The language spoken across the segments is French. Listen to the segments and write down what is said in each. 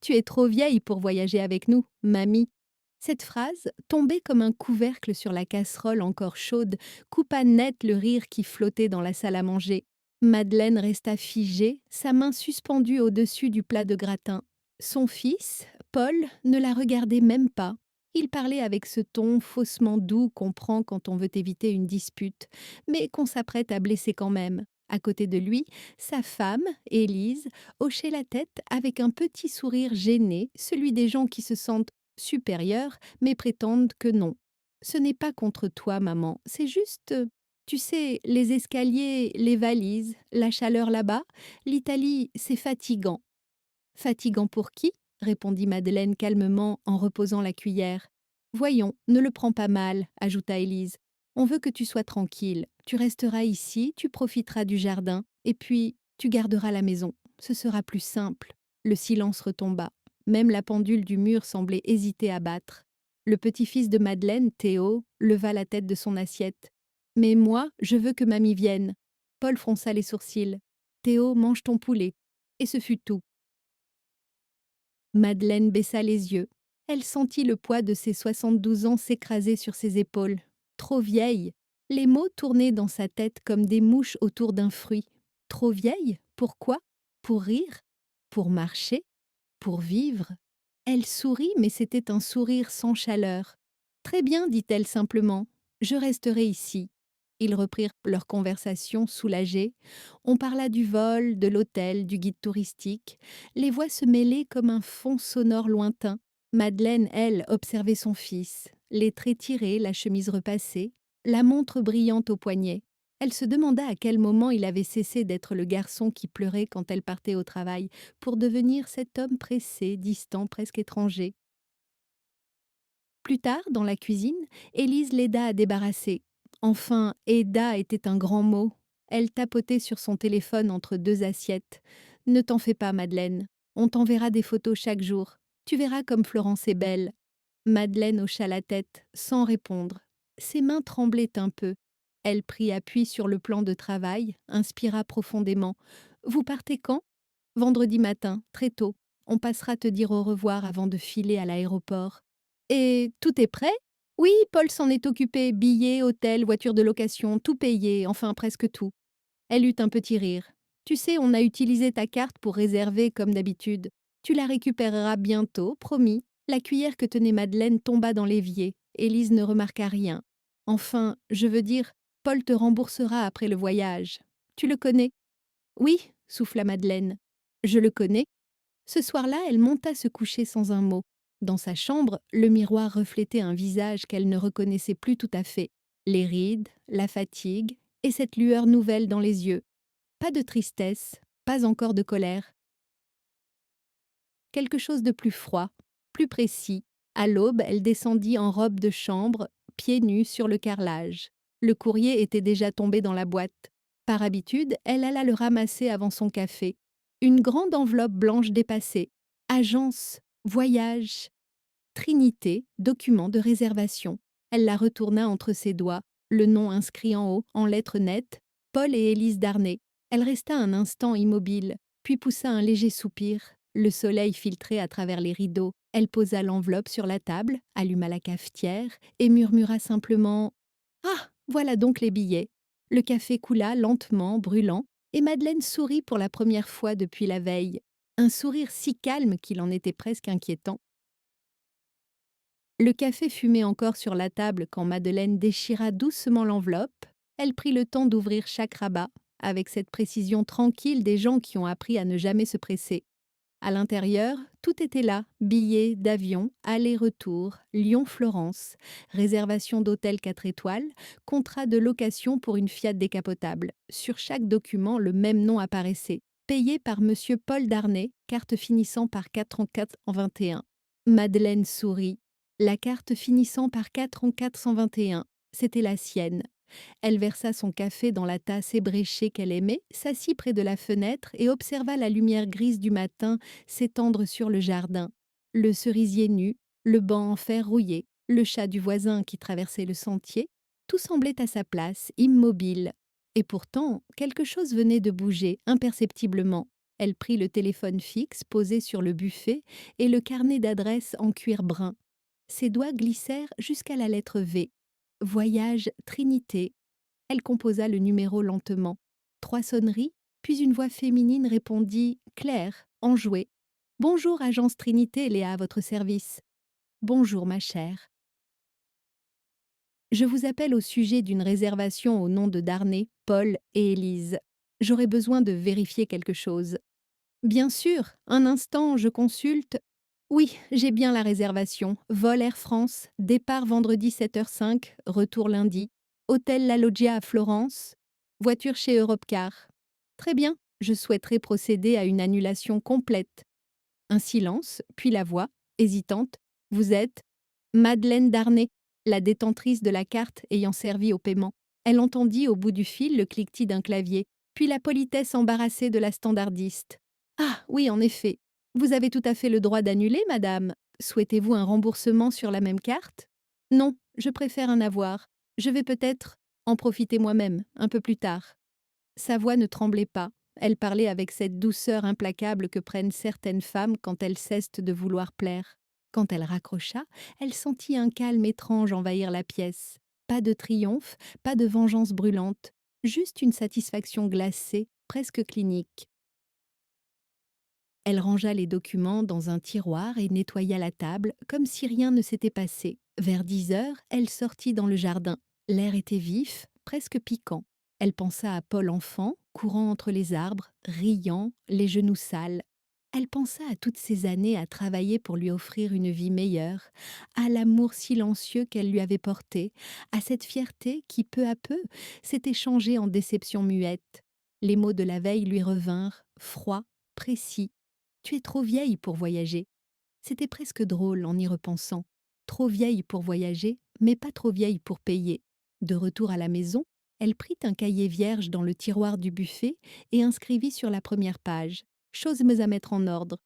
Tu es trop vieille pour voyager avec nous, mamie. Cette phrase, tombée comme un couvercle sur la casserole encore chaude, coupa net le rire qui flottait dans la salle à manger. Madeleine resta figée, sa main suspendue au-dessus du plat de gratin. Son fils, Paul, ne la regardait même pas. Il parlait avec ce ton faussement doux qu'on prend quand on veut éviter une dispute, mais qu'on s'apprête à blesser quand même. À côté de lui, sa femme, Élise, hochait la tête avec un petit sourire gêné, celui des gens qui se sentent supérieurs, mais prétendent que non. Ce n'est pas contre toi, maman, c'est juste, tu sais, les escaliers, les valises, la chaleur là-bas, l'Italie, c'est fatigant. Fatigant pour qui? Répondit Madeleine calmement en reposant la cuillère. Voyons, ne le prends pas mal, ajouta Élise. On veut que tu sois tranquille. Tu resteras ici, tu profiteras du jardin, et puis tu garderas la maison. Ce sera plus simple. Le silence retomba. Même la pendule du mur semblait hésiter à battre. Le petit-fils de Madeleine, Théo, leva la tête de son assiette. Mais moi, je veux que mamie vienne. Paul fronça les sourcils. Théo, mange ton poulet. Et ce fut tout. Madeleine baissa les yeux. Elle sentit le poids de ses 72 ans s'écraser sur ses épaules. Trop vieille. Les mots tournaient dans sa tête comme des mouches autour d'un fruit. Trop vieille? Pourquoi? Pour rire? Pour marcher? Pour vivre? Elle sourit, mais c'était un sourire sans chaleur. Très bien, dit-elle simplement. Je resterai ici. Ils reprirent leur conversation soulagés. On parla du vol, de l'hôtel, du guide touristique. Les voix se mêlaient comme un fond sonore lointain. Madeleine, elle, observait son fils, les traits tirés, la chemise repassée, la montre brillante au poignet. Elle se demanda à quel moment il avait cessé d'être le garçon qui pleurait quand elle partait au travail, pour devenir cet homme pressé, distant, presque étranger. Plus tard, dans la cuisine, Élise l'aida à débarrasser. Enfin, aida était un grand mot. Elle tapotait sur son téléphone entre deux assiettes. Ne t'en fais pas, Madeleine. On t'enverra des photos chaque jour. Tu verras comme Florence est belle. Madeleine hocha la tête, sans répondre. Ses mains tremblaient un peu. Elle prit appui sur le plan de travail, inspira profondément. Vous partez quand? Vendredi matin, très tôt. On passera te dire au revoir avant de filer à l'aéroport. Et tout est prêt? Oui, Paul s'en est occupé. Billets, hôtel, voiture de location, tout payé, enfin presque tout. Elle eut un petit rire. Tu sais, on a utilisé ta carte pour réserver comme d'habitude. Tu la récupéreras bientôt, promis. La cuillère que tenait Madeleine tomba dans l'évier. Élise ne remarqua rien. Enfin, je veux dire, Paul te remboursera après le voyage. Tu le connais? Oui, souffla Madeleine. Je le connais. Ce soir-là, elle monta se coucher sans un mot. Dans sa chambre, le miroir reflétait un visage qu'elle ne reconnaissait plus tout à fait. Les rides, la fatigue et cette lueur nouvelle dans les yeux. Pas de tristesse, pas encore de colère. Quelque chose de plus froid, plus précis. À l'aube, elle descendit en robe de chambre, pieds nus sur le carrelage. Le courrier était déjà tombé dans la boîte. Par habitude, elle alla le ramasser avant son café. Une grande enveloppe blanche dépassée. Agence, voyage, Trinité, document de réservation. Elle la retourna entre ses doigts, le nom inscrit en haut, en lettres nettes, Paul et Élise Darnay. Elle resta un instant immobile, puis poussa un léger soupir. Le soleil filtrait à travers les rideaux. Elle posa l'enveloppe sur la table, alluma la cafetière et murmura simplement « Ah, voilà donc les billets !» Le café coula lentement, brûlant, et Madeleine sourit pour la première fois depuis la veille. Un sourire si calme qu'il en était presque inquiétant. Le café fumait encore sur la table quand Madeleine déchira doucement l'enveloppe. Elle prit le temps d'ouvrir chaque rabat, avec cette précision tranquille des gens qui ont appris à ne jamais se presser. À l'intérieur, tout était là, billets d'avion, aller-retour, Lyon-Florence, réservation d'hôtel 4 étoiles, contrat de location pour une Fiat décapotable. Sur chaque document, le même nom apparaissait. Payé par Monsieur Paul Darnay, carte finissant par 4 en 421. Madeleine sourit. La carte finissant par 4 en 421, c'était la sienne. Elle versa son café dans la tasse ébréchée qu'elle aimait, s'assit près de la fenêtre et observa la lumière grise du matin s'étendre sur le jardin. Le cerisier nu, le banc en fer rouillé, le chat du voisin qui traversait le sentier, tout semblait à sa place, immobile. Et pourtant, quelque chose venait de bouger imperceptiblement. Elle prit le téléphone fixe posé sur le buffet et le carnet d'adresses en cuir brun. Ses doigts glissèrent jusqu'à la lettre V. Voyage Trinité. Elle composa le numéro lentement. 3 sonneries, puis une voix féminine répondit claire, enjouée. Bonjour, agence Trinité, Léa, à votre service. Bonjour, ma chère. Je vous appelle au sujet d'une réservation au nom de Darnay, Paul et Élise. J'aurais besoin de vérifier quelque chose. Bien sûr, un instant, je consulte. Oui, j'ai bien la réservation. Vol Air France, départ vendredi 7h05, retour lundi. Hôtel La Loggia à Florence. Voiture chez Europcar. Très bien, je souhaiterais procéder à une annulation complète. Un silence, puis la voix, hésitante. Vous êtes Madeleine Darnay, la détentrice de la carte ayant servi au paiement. Elle entendit au bout du fil le cliquetis d'un clavier, puis la politesse embarrassée de la standardiste. Ah, oui, en effet. Vous avez tout à fait le droit d'annuler, madame. Souhaitez-vous un remboursement sur la même carte? Non, je préfère un avoir. Je vais peut-être en profiter moi-même, un peu plus tard. Sa voix ne tremblait pas. Elle parlait avec cette douceur implacable que prennent certaines femmes quand elles cessent de vouloir plaire. Quand elle raccrocha, elle sentit un calme étrange envahir la pièce. Pas de triomphe, pas de vengeance brûlante, juste une satisfaction glacée, presque clinique. Elle rangea les documents dans un tiroir et nettoya la table, comme si rien ne s'était passé. Vers 10 heures, elle sortit dans le jardin. L'air était vif, presque piquant. Elle pensa à Paul enfant, courant entre les arbres, riant, les genoux sales. Elle pensa à toutes ces années à travailler pour lui offrir une vie meilleure, à l'amour silencieux qu'elle lui avait porté, à cette fierté qui, peu à peu, s'était changée en déception muette. Les mots de la veille lui revinrent, froids, précis. Tu es trop vieille pour voyager. C'était presque drôle en y repensant. Trop vieille pour voyager, mais pas trop vieille pour payer. De retour à la maison, elle prit un cahier vierge dans le tiroir du buffet et inscrivit sur la première page. Choses à mettre en ordre.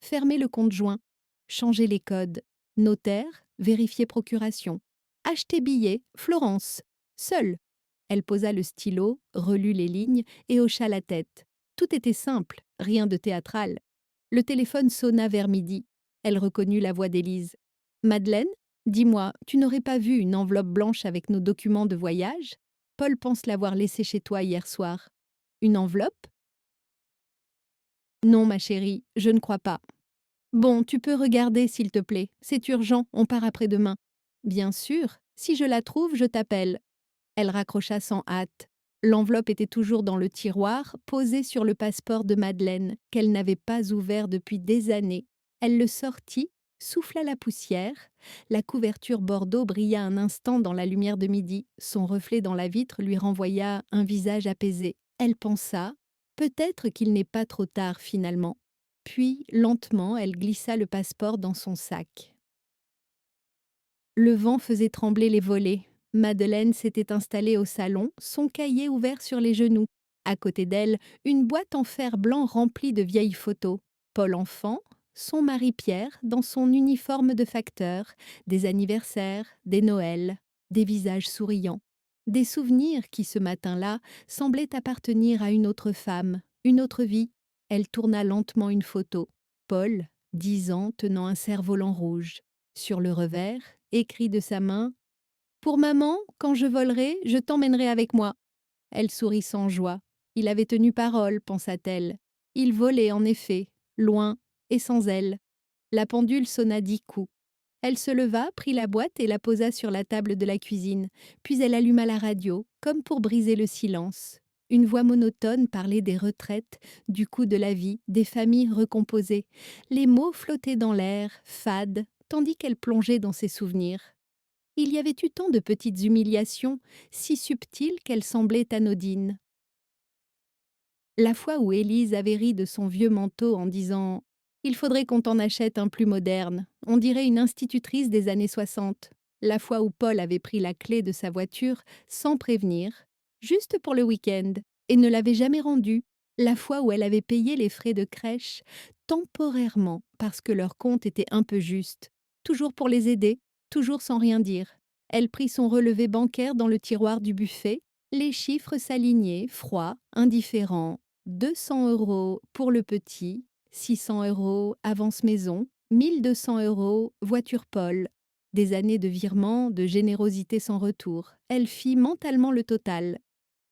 Fermer le compte joint. Changer les codes. Notaire, vérifier procuration. Acheter billet, Florence. Seule. Elle posa le stylo, relut les lignes et hocha la tête. Tout était simple, rien de théâtral. Le téléphone sonna vers midi. Elle reconnut la voix d'Élise. Madeleine, dis-moi, tu n'aurais pas vu une enveloppe blanche avec nos documents de voyage? Paul pense l'avoir laissée chez toi hier soir. Une enveloppe? Non, ma chérie, je ne crois pas. Bon, tu peux regarder, s'il te plaît. C'est urgent, on part après-demain. Bien sûr, si je la trouve, je t'appelle. Elle raccrocha sans hâte. L'enveloppe était toujours dans le tiroir, posée sur le passeport de Madeleine, qu'elle n'avait pas ouvert depuis des années. Elle le sortit, souffla la poussière. La couverture bordeaux brilla un instant dans la lumière de midi. Son reflet dans la vitre lui renvoya un visage apaisé. Elle pensa, peut-être qu'il n'est pas trop tard finalement. Puis, lentement, elle glissa le passeport dans son sac. Le vent faisait trembler les volets. Madeleine s'était installée au salon, son cahier ouvert sur les genoux. À côté d'elle, une boîte en fer blanc remplie de vieilles photos. Paul enfant, son mari Pierre dans son uniforme de facteur, des anniversaires, des Noëls, des visages souriants. Des souvenirs qui, ce matin-là, semblaient appartenir à une autre femme, une autre vie. Elle tourna lentement une photo. Paul, 10 ans, tenant un cerf-volant rouge. Sur le revers, écrit de sa main « Pour maman, quand je volerai, je t'emmènerai avec moi. » Elle sourit sans joie. Il avait tenu parole, pensa-t-elle. Il volait en effet, loin et sans elle. La pendule sonna 10 coups. Elle se leva, prit la boîte et la posa sur la table de la cuisine. Puis elle alluma la radio, comme pour briser le silence. Une voix monotone parlait des retraites, du coût de la vie, des familles recomposées. Les mots flottaient dans l'air, fades, tandis qu'elle plongeait dans ses souvenirs. Il y avait eu tant de petites humiliations, si subtiles qu'elles semblaient anodines. La fois où Élise avait ri de son vieux manteau en disant « Il faudrait qu'on t'en achète un plus moderne, on dirait une institutrice des années 60. » La fois où Paul avait pris la clé de sa voiture sans prévenir, juste pour le week-end, et ne l'avait jamais rendue. La fois où elle avait payé les frais de crèche temporairement parce que leur compte était un peu juste, toujours pour les aider, toujours sans rien dire. Elle prit son relevé bancaire dans le tiroir du buffet, les chiffres s'alignaient, froids, indifférents. 200 € pour le petit, 600 € avance maison, 1 200 € voiture Paul. Des années de virements, de générosité sans retour. Elle fit mentalement le total.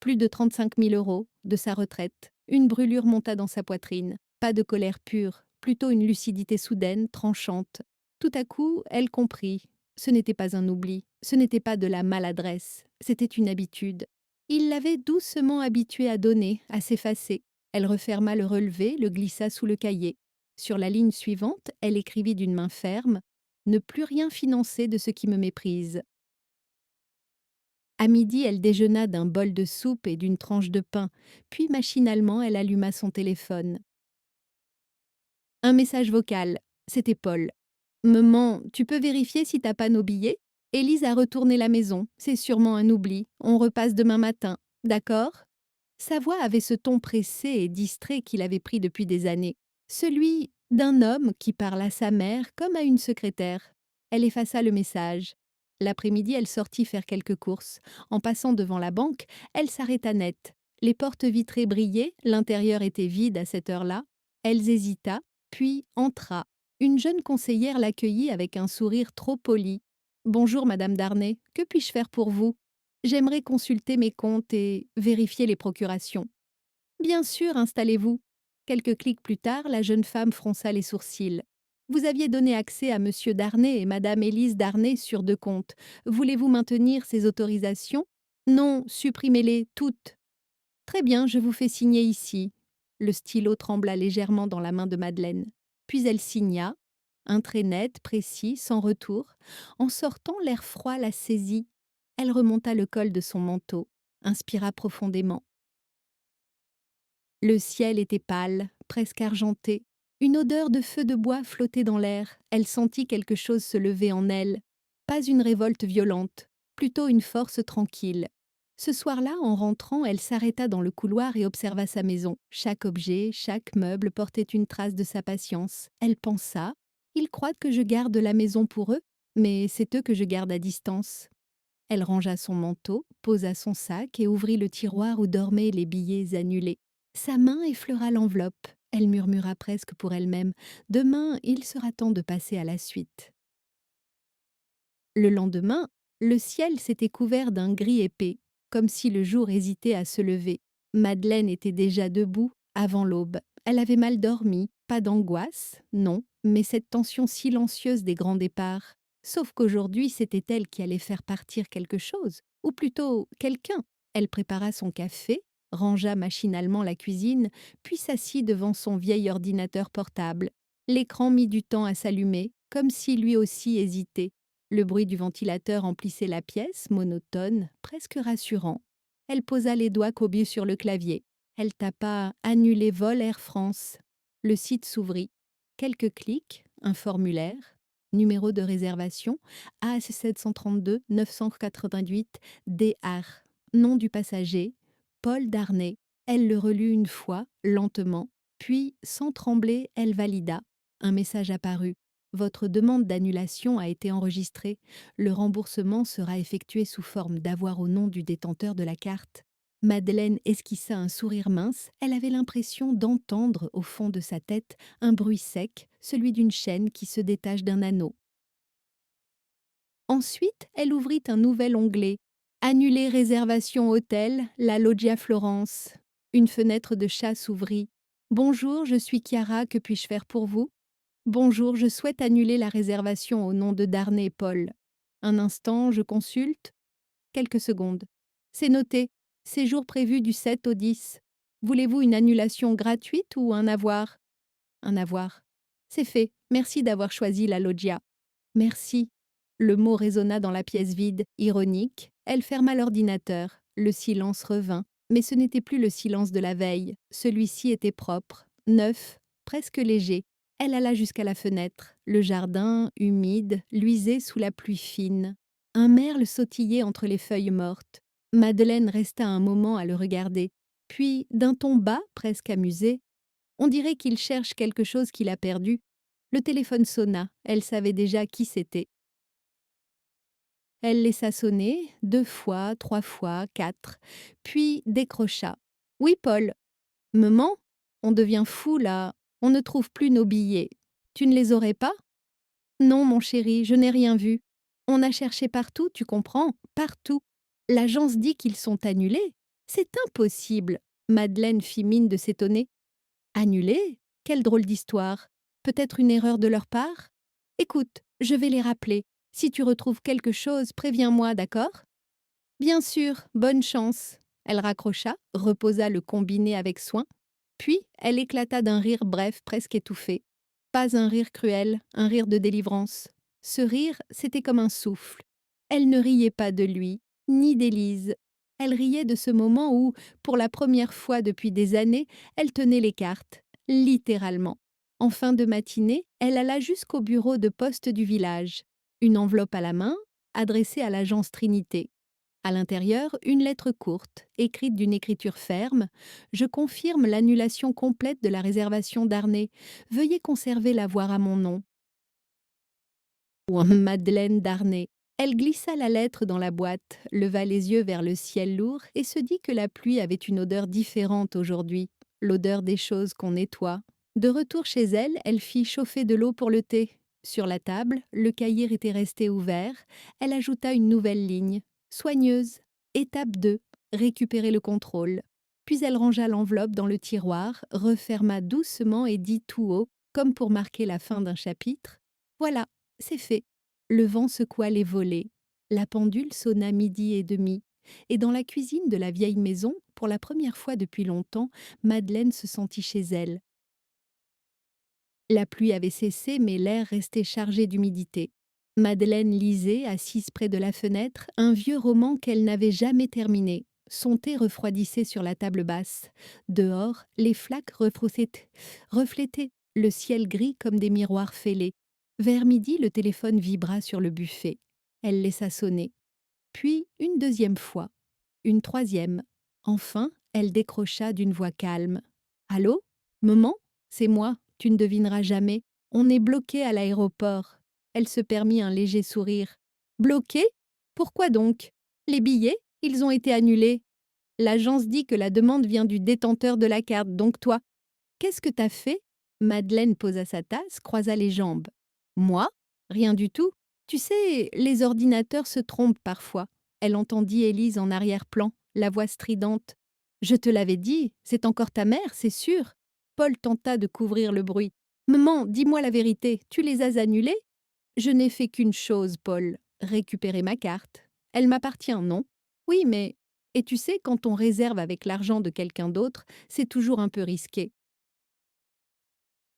Plus de 35 000 € de sa retraite. Une brûlure monta dans sa poitrine. Pas de colère pure, plutôt une lucidité soudaine, tranchante. Tout à coup, elle comprit. Ce n'était pas un oubli, ce n'était pas de la maladresse, c'était une habitude. Il l'avait doucement habituée à donner, à s'effacer. Elle referma le relevé, le glissa sous le cahier. Sur la ligne suivante, elle écrivit d'une main ferme: ne plus rien financer de ce qui me méprise. À midi, elle déjeuna d'un bol de soupe et d'une tranche de pain, puis machinalement, elle alluma son téléphone. Un message vocal. C'était Paul. Maman, tu peux vérifier si t'as pas nos billets? Élise a retourné la maison. C'est sûrement un oubli. On repasse demain matin. D'accord? Sa voix avait ce ton pressé et distrait qu'il avait pris depuis des années. Celui d'un homme qui parle à sa mère comme à une secrétaire. Elle effaça le message. L'après-midi, elle sortit faire quelques courses. En passant devant la banque, elle s'arrêta net. Les portes vitrées brillaient, l'intérieur était vide à cette heure-là. Elle hésita, puis entra. Une jeune conseillère l'accueillit avec un sourire trop poli. Bonjour, Madame Darnay, que puis-je faire pour vous? J'aimerais consulter mes comptes et vérifier les procurations. Bien sûr, installez-vous. Quelques clics plus tard, la jeune femme fronça les sourcils. Vous aviez donné accès à Monsieur Darnay et Madame Élise Darnay sur deux comptes. Voulez-vous maintenir ces autorisations? Non, supprimez-les toutes. Très bien, je vous fais signer ici. Le stylo trembla légèrement dans la main de Madeleine. Puis elle signa, un trait net, précis, sans retour. En sortant, l'air froid la saisit. Elle remonta le col de son manteau, inspira profondément. Le ciel était pâle, presque argenté. Une odeur de feu de bois flottait dans l'air. Elle sentit quelque chose se lever en elle. Pas une révolte violente, plutôt une force tranquille. Ce soir-là, en rentrant, elle s'arrêta dans le couloir et observa sa maison. Chaque objet, chaque meuble portait une trace de sa patience. Elle pensa: ils croient que je garde la maison pour eux, mais c'est eux que je garde à distance. Elle rangea son manteau, posa son sac et ouvrit le tiroir où dormaient les billets annulés. Sa main effleura l'enveloppe. Elle murmura presque pour elle-même: demain, il sera temps de passer à la suite. Le lendemain, le ciel s'était couvert d'un gris épais, comme si le jour hésitait à se lever. Madeleine était déjà debout, avant l'aube. Elle avait mal dormi, pas d'angoisse, non, mais cette tension silencieuse des grands départs. Sauf qu'aujourd'hui, c'était elle qui allait faire partir quelque chose, ou plutôt quelqu'un. Elle prépara son café, rangea machinalement la cuisine, puis s'assit devant son vieil ordinateur portable. L'écran mit du temps à s'allumer, comme si lui aussi hésitait. Le bruit du ventilateur emplissait la pièce, monotone, presque rassurant. Elle posa les doigts cobieux sur le clavier. Elle tapa Annuler vol Air France. Le site s'ouvrit. Quelques clics, un formulaire, numéro de réservation AS 732 988 DR. Nom du passager, Paul Darnay. Elle le relut une fois, lentement, puis, sans trembler, elle valida. Un message apparut. Votre demande d'annulation a été enregistrée. Le remboursement sera effectué sous forme d'avoir au nom du détenteur de la carte. Madeleine esquissa un sourire mince. Elle avait l'impression d'entendre, au fond de sa tête, un bruit sec, celui d'une chaîne qui se détache d'un anneau. Ensuite, elle ouvrit un nouvel onglet. Annuler réservation hôtel, la Loggia Florence. Une fenêtre de chat s'ouvrit. Bonjour, je suis Chiara, que puis-je faire pour vous? Bonjour, je souhaite annuler la réservation au nom de Darnay Paul. Un instant, je consulte. Quelques secondes. C'est noté. Séjour prévu du 7 au 10. Voulez-vous une annulation gratuite ou un avoir? Un avoir. C'est fait. Merci d'avoir choisi la loggia. Merci. Le mot résonna dans la pièce vide, ironique. Elle ferma l'ordinateur. Le silence revint. Mais ce n'était plus le silence de la veille. Celui-ci était propre, neuf, presque léger. Elle alla jusqu'à la fenêtre. Le jardin, humide, luisait sous la pluie fine. Un merle sautillait entre les feuilles mortes. Madeleine resta un moment à le regarder. Puis, d'un ton bas, presque amusé: on dirait qu'il cherche quelque chose qu'il a perdu. Le téléphone sonna. Elle savait déjà qui c'était. Elle laissa sonner, 2 fois, 3 fois, 4, puis décrocha. Oui, Paul. Maman, on devient fou là. On ne trouve plus nos billets. Tu ne les aurais pas? Non, mon chéri, je n'ai rien vu. On a cherché partout, tu comprends? Partout. L'agence dit qu'ils sont annulés. C'est impossible. Madeleine fit mine de s'étonner. Annulés? Quelle drôle d'histoire. Peut-être une erreur de leur part? Écoute, je vais les rappeler. Si tu retrouves quelque chose, préviens-moi, d'accord? Bien sûr, bonne chance. Elle raccrocha, reposa le combiné avec soin, puis elle éclata d'un rire bref, presque étouffé. Pas un rire cruel, un rire de délivrance. Ce rire, c'était comme un souffle. Elle ne riait pas de lui, ni d'Élise. Elle riait de ce moment où, pour la première fois depuis des années, elle tenait les cartes, littéralement. En fin de matinée, elle alla jusqu'au bureau de poste du village. Une enveloppe à la main, adressée à l'agence Trinité. À l'intérieur, une lettre courte, écrite d'une écriture ferme. Je confirme l'annulation complète de la réservation d'Arnay. Veuillez conserver la voir à mon nom. Ou Madeleine Darnay. Elle glissa la lettre dans la boîte, leva les yeux vers le ciel lourd et se dit que la pluie avait une odeur différente aujourd'hui, l'odeur des choses qu'on nettoie. De retour chez elle, elle fit chauffer de l'eau pour le thé. Sur la table, le cahier était resté ouvert. Elle ajouta une nouvelle ligne. Soigneuse. Étape 2. Récupérer le contrôle. Puis elle rangea l'enveloppe dans le tiroir, referma doucement et dit tout haut, comme pour marquer la fin d'un chapitre: Voilà, c'est fait. Le vent secoua les volets. La pendule sonna 12h30. Et dans la cuisine de la vieille maison, pour la première fois depuis longtemps, Madeleine se sentit chez elle. La pluie avait cessé, mais l'air restait chargé d'humidité. Madeleine lisait, assise près de la fenêtre, un vieux roman qu'elle n'avait jamais terminé. Son thé refroidissait sur la table basse. Dehors, les flaques reflétaient le ciel gris comme des miroirs fêlés. Vers midi, le téléphone vibra sur le buffet. Elle laissa sonner. Puis, une deuxième fois. Une troisième. Enfin, elle décrocha d'une voix calme. Allô? Maman? C'est moi, tu ne devineras jamais. On est bloqué à l'aéroport. Elle se permit un léger sourire. Bloqué? Pourquoi donc? Les billets? Ils ont été annulés. L'agence dit que la demande vient du détenteur de la carte, donc toi. Qu'est-ce que t'as fait? Madeleine posa sa tasse, croisa les jambes. Moi? Rien du tout. Tu sais, les ordinateurs se trompent parfois. Elle entendit Élise en arrière-plan, la voix stridente. Je te l'avais dit, c'est encore ta mère, c'est sûr. Paul tenta de couvrir le bruit. Maman, dis-moi la vérité, tu les as annulés? Je n'ai fait qu'une chose, Paul, récupérer ma carte. Elle m'appartient, non? Oui, mais... Et tu sais, quand on réserve avec l'argent de quelqu'un d'autre, c'est toujours un peu risqué.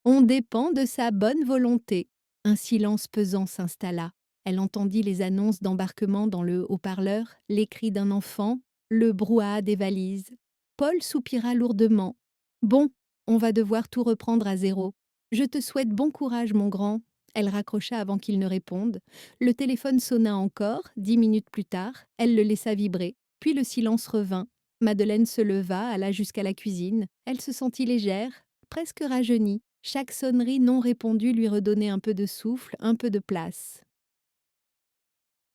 On dépend de sa bonne volonté. Un silence pesant s'installa. Elle entendit les annonces d'embarquement dans le haut-parleur, les cris d'un enfant, le brouhaha des valises. Paul soupira lourdement. Bon, on va devoir tout reprendre à zéro. Je te souhaite bon courage, mon grand. Elle raccrocha avant qu'il ne réponde. Le téléphone sonna encore, 10 minutes plus tard. Elle le laissa vibrer. Puis le silence revint. Madeleine se leva, alla jusqu'à la cuisine. Elle se sentit légère, presque rajeunie. Chaque sonnerie non répondue lui redonnait un peu de souffle, un peu de place.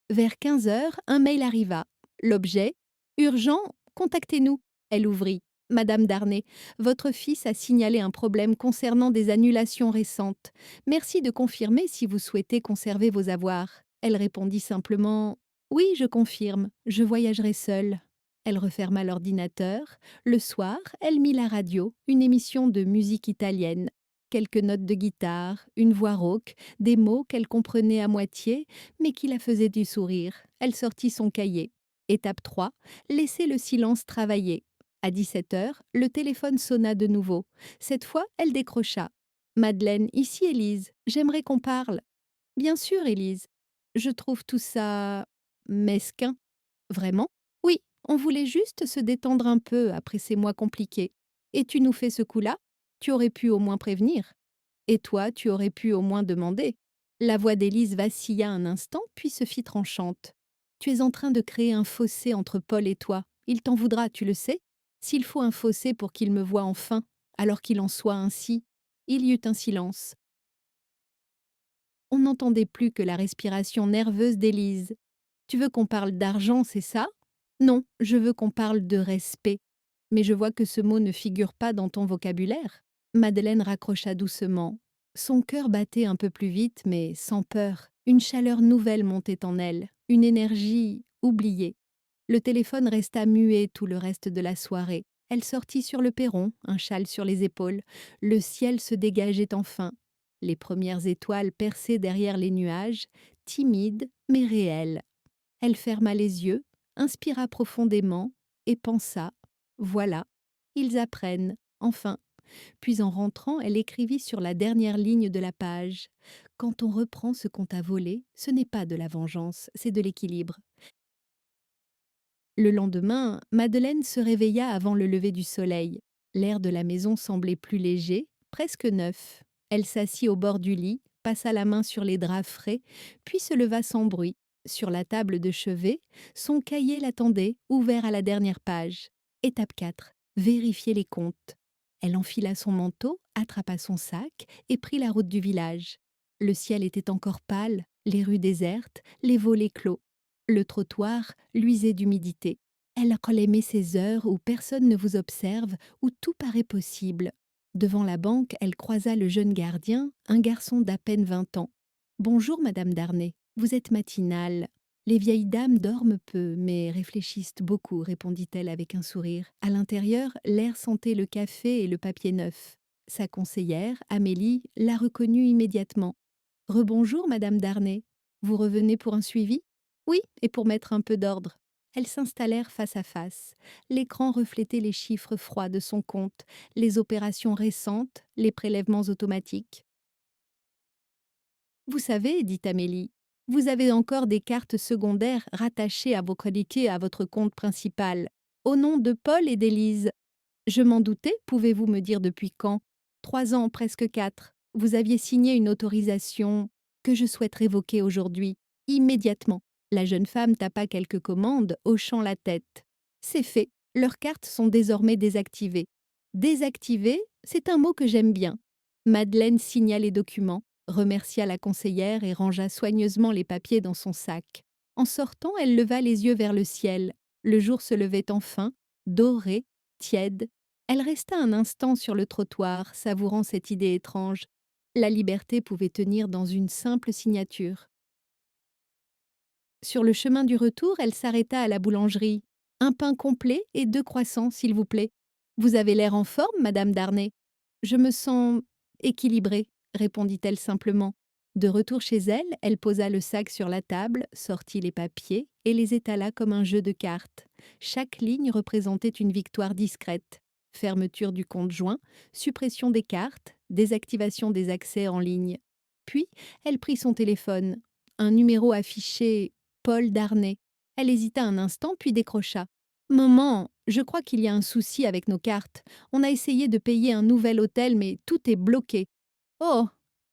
Vers 15h, un mail arriva. L'objet: Urgent, contactez-nous. Elle ouvrit. Madame Darnay, votre fils a signalé un problème concernant des annulations récentes. Merci de confirmer si vous souhaitez conserver vos avoirs. Elle répondit simplement: Oui, je confirme, je voyagerai seule. Elle referma l'ordinateur. Le soir, elle mit la radio, une émission de musique italienne. Quelques notes de guitare, une voix rauque, des mots qu'elle comprenait à moitié, mais qui la faisaient du sourire. Elle sortit son cahier. Étape 3, laisser le silence travailler. À 17h, le téléphone sonna de nouveau. Cette fois, elle décrocha. Madeleine, ici Élise, j'aimerais qu'on parle. Bien sûr, Élise. Je trouve tout ça mesquin. Vraiment? Oui, on voulait juste se détendre un peu après ces mois compliqués. Et tu nous fais ce coup-là? Tu aurais pu au moins prévenir. Et toi, tu aurais pu au moins demander. La voix d'Élise vacilla un instant, puis se fit tranchante. Tu es en train de créer un fossé entre Paul et toi. Il t'en voudra, tu le sais. S'il faut un fossé pour qu'il me voie enfin, alors qu'il en soit ainsi. Il y eut un silence. On n'entendait plus que la respiration nerveuse d'Élise. Tu veux qu'on parle d'argent, c'est ça? Non, je veux qu'on parle de respect. Mais je vois que ce mot ne figure pas dans ton vocabulaire. Madeleine raccrocha doucement. Son cœur battait un peu plus vite, mais sans peur. Une chaleur nouvelle montait en elle, une énergie oubliée. Le téléphone resta muet tout le reste de la soirée. Elle sortit sur le perron, un châle sur les épaules. Le ciel se dégageait enfin. Les premières étoiles perçaient derrière les nuages, timides mais réelles. Elle ferma les yeux, inspira profondément et pensa: voilà, ils apprennent, enfin. Puis en rentrant, elle écrivit sur la dernière ligne de la page: quand on reprend ce qu'on t'a volé, ce n'est pas de la vengeance, c'est de l'équilibre. Le lendemain, Madeleine se réveilla avant le lever du soleil. L'air de la maison semblait plus léger, presque neuf. Elle s'assit au bord du lit, passa la main sur les draps frais, puis se leva sans bruit. Sur la table de chevet, son cahier l'attendait, ouvert à la dernière page. Étape 4. Vérifier les comptes. Elle enfila son manteau, attrapa son sac et prit la route du village. Le ciel était encore pâle, les rues désertes, les volets clos. Le trottoir luisait d'humidité. Elle aimait ces heures où personne ne vous observe, où tout paraît possible. Devant la banque, elle croisa le jeune gardien, un garçon d'à peine 20 ans. Bonjour, madame Darnay, vous êtes matinale. Les vieilles dames dorment peu, mais réfléchissent beaucoup, répondit-elle avec un sourire. À l'intérieur, l'air sentait le café et le papier neuf. Sa conseillère, Amélie, la reconnut immédiatement. Rebonjour, madame Darnay. Vous revenez pour un suivi? Oui, et pour mettre un peu d'ordre. Elles s'installèrent face à face. L'écran reflétait les chiffres froids de son compte, les opérations récentes, les prélèvements automatiques. Vous savez, dit Amélie, vous avez encore des cartes secondaires rattachées à vos crédits et à votre compte principal, au nom de Paul et d'Élise. Je m'en doutais, pouvez-vous me dire depuis quand? 3 ans, presque 4. Vous aviez signé une autorisation que je souhaite révoquer aujourd'hui, immédiatement. La jeune femme tapa quelques commandes, hochant la tête. C'est fait, leurs cartes sont désormais désactivées. Désactivées, c'est un mot que j'aime bien. Madeleine signa les documents, remercia la conseillère et rangea soigneusement les papiers dans son sac. En sortant, elle leva les yeux vers le ciel. Le jour se levait enfin, doré, tiède. Elle resta un instant sur le trottoir, savourant cette idée étrange. La liberté pouvait tenir dans une simple signature. Sur le chemin du retour, elle s'arrêta à la boulangerie. Un pain complet et 2 croissants, s'il vous plaît. Vous avez l'air en forme, madame Darnay. Je me sens équilibrée, répondit-elle simplement. De retour chez elle, elle posa le sac sur la table, sortit les papiers et les étala comme un jeu de cartes. Chaque ligne représentait une victoire discrète. Fermeture du compte joint, suppression des cartes, désactivation des accès en ligne. Puis, elle prit son téléphone. Un numéro affiché Paul Darnay. Elle hésita un instant, puis décrocha. Maman, je crois qu'il y a un souci avec nos cartes. On a essayé de payer un nouvel hôtel, mais tout est bloqué. Oh,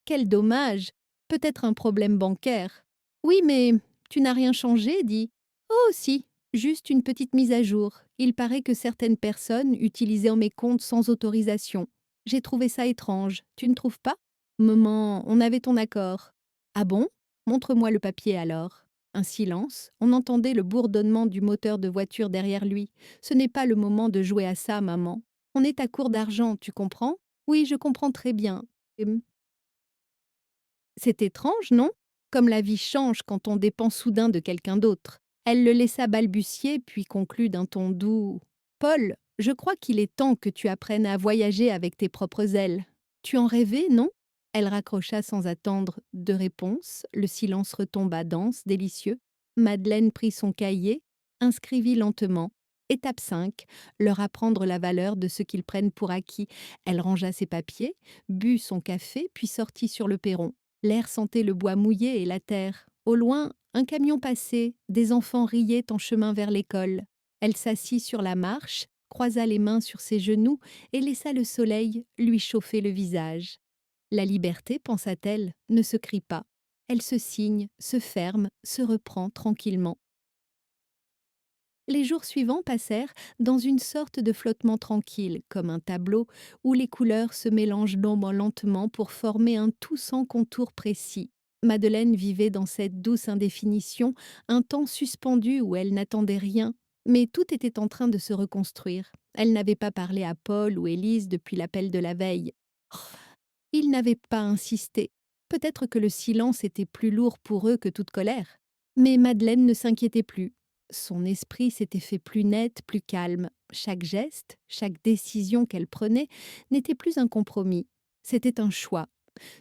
quel dommage. Peut-être un problème bancaire. Oui, mais tu n'as rien changé, dit. Oh, si, juste une petite mise à jour. Il paraît que certaines personnes utilisaient mes comptes sans autorisation. J'ai trouvé ça étrange. Tu ne trouves pas? Maman, on avait ton accord. Ah bon? Montre-moi le papier alors. Un silence, on entendait le bourdonnement du moteur de voiture derrière lui. Ce n'est pas le moment de jouer à ça, maman. On est à court d'argent, tu comprends? Oui, je comprends très bien. C'est étrange, non? Comme la vie change quand on dépend soudain de quelqu'un d'autre. Elle le laissa balbutier, puis conclut d'un ton doux. Paul, je crois qu'il est temps que tu apprennes à voyager avec tes propres ailes. Tu en rêvais, non? Elle raccrocha sans attendre de réponse. Le silence retomba dense, délicieux. Madeleine prit son cahier, inscrivit lentement. Étape 5, leur apprendre la valeur de ce qu'ils prennent pour acquis. Elle rangea ses papiers, but son café, puis sortit sur le perron. L'air sentait le bois mouillé et la terre. Au loin, un camion passait, des enfants riaient en chemin vers l'école. Elle s'assit sur la marche, croisa les mains sur ses genoux et laissa le soleil lui chauffer le visage. La liberté, pensa-t-elle, ne se crie pas. Elle se signe, se ferme, se reprend tranquillement. Les jours suivants passèrent dans une sorte de flottement tranquille, comme un tableau où les couleurs se mélangent lentement pour former un tout sans contour précis. Madeleine vivait dans cette douce indéfinition, un temps suspendu où elle n'attendait rien, mais tout était en train de se reconstruire. Elle n'avait pas parlé à Paul ou Élise depuis l'appel de la veille. Ils n'avaient pas insisté. Peut-être que le silence était plus lourd pour eux que toute colère. Mais Madeleine ne s'inquiétait plus. Son esprit s'était fait plus net, plus calme. Chaque geste, chaque décision qu'elle prenait n'était plus un compromis. C'était un choix,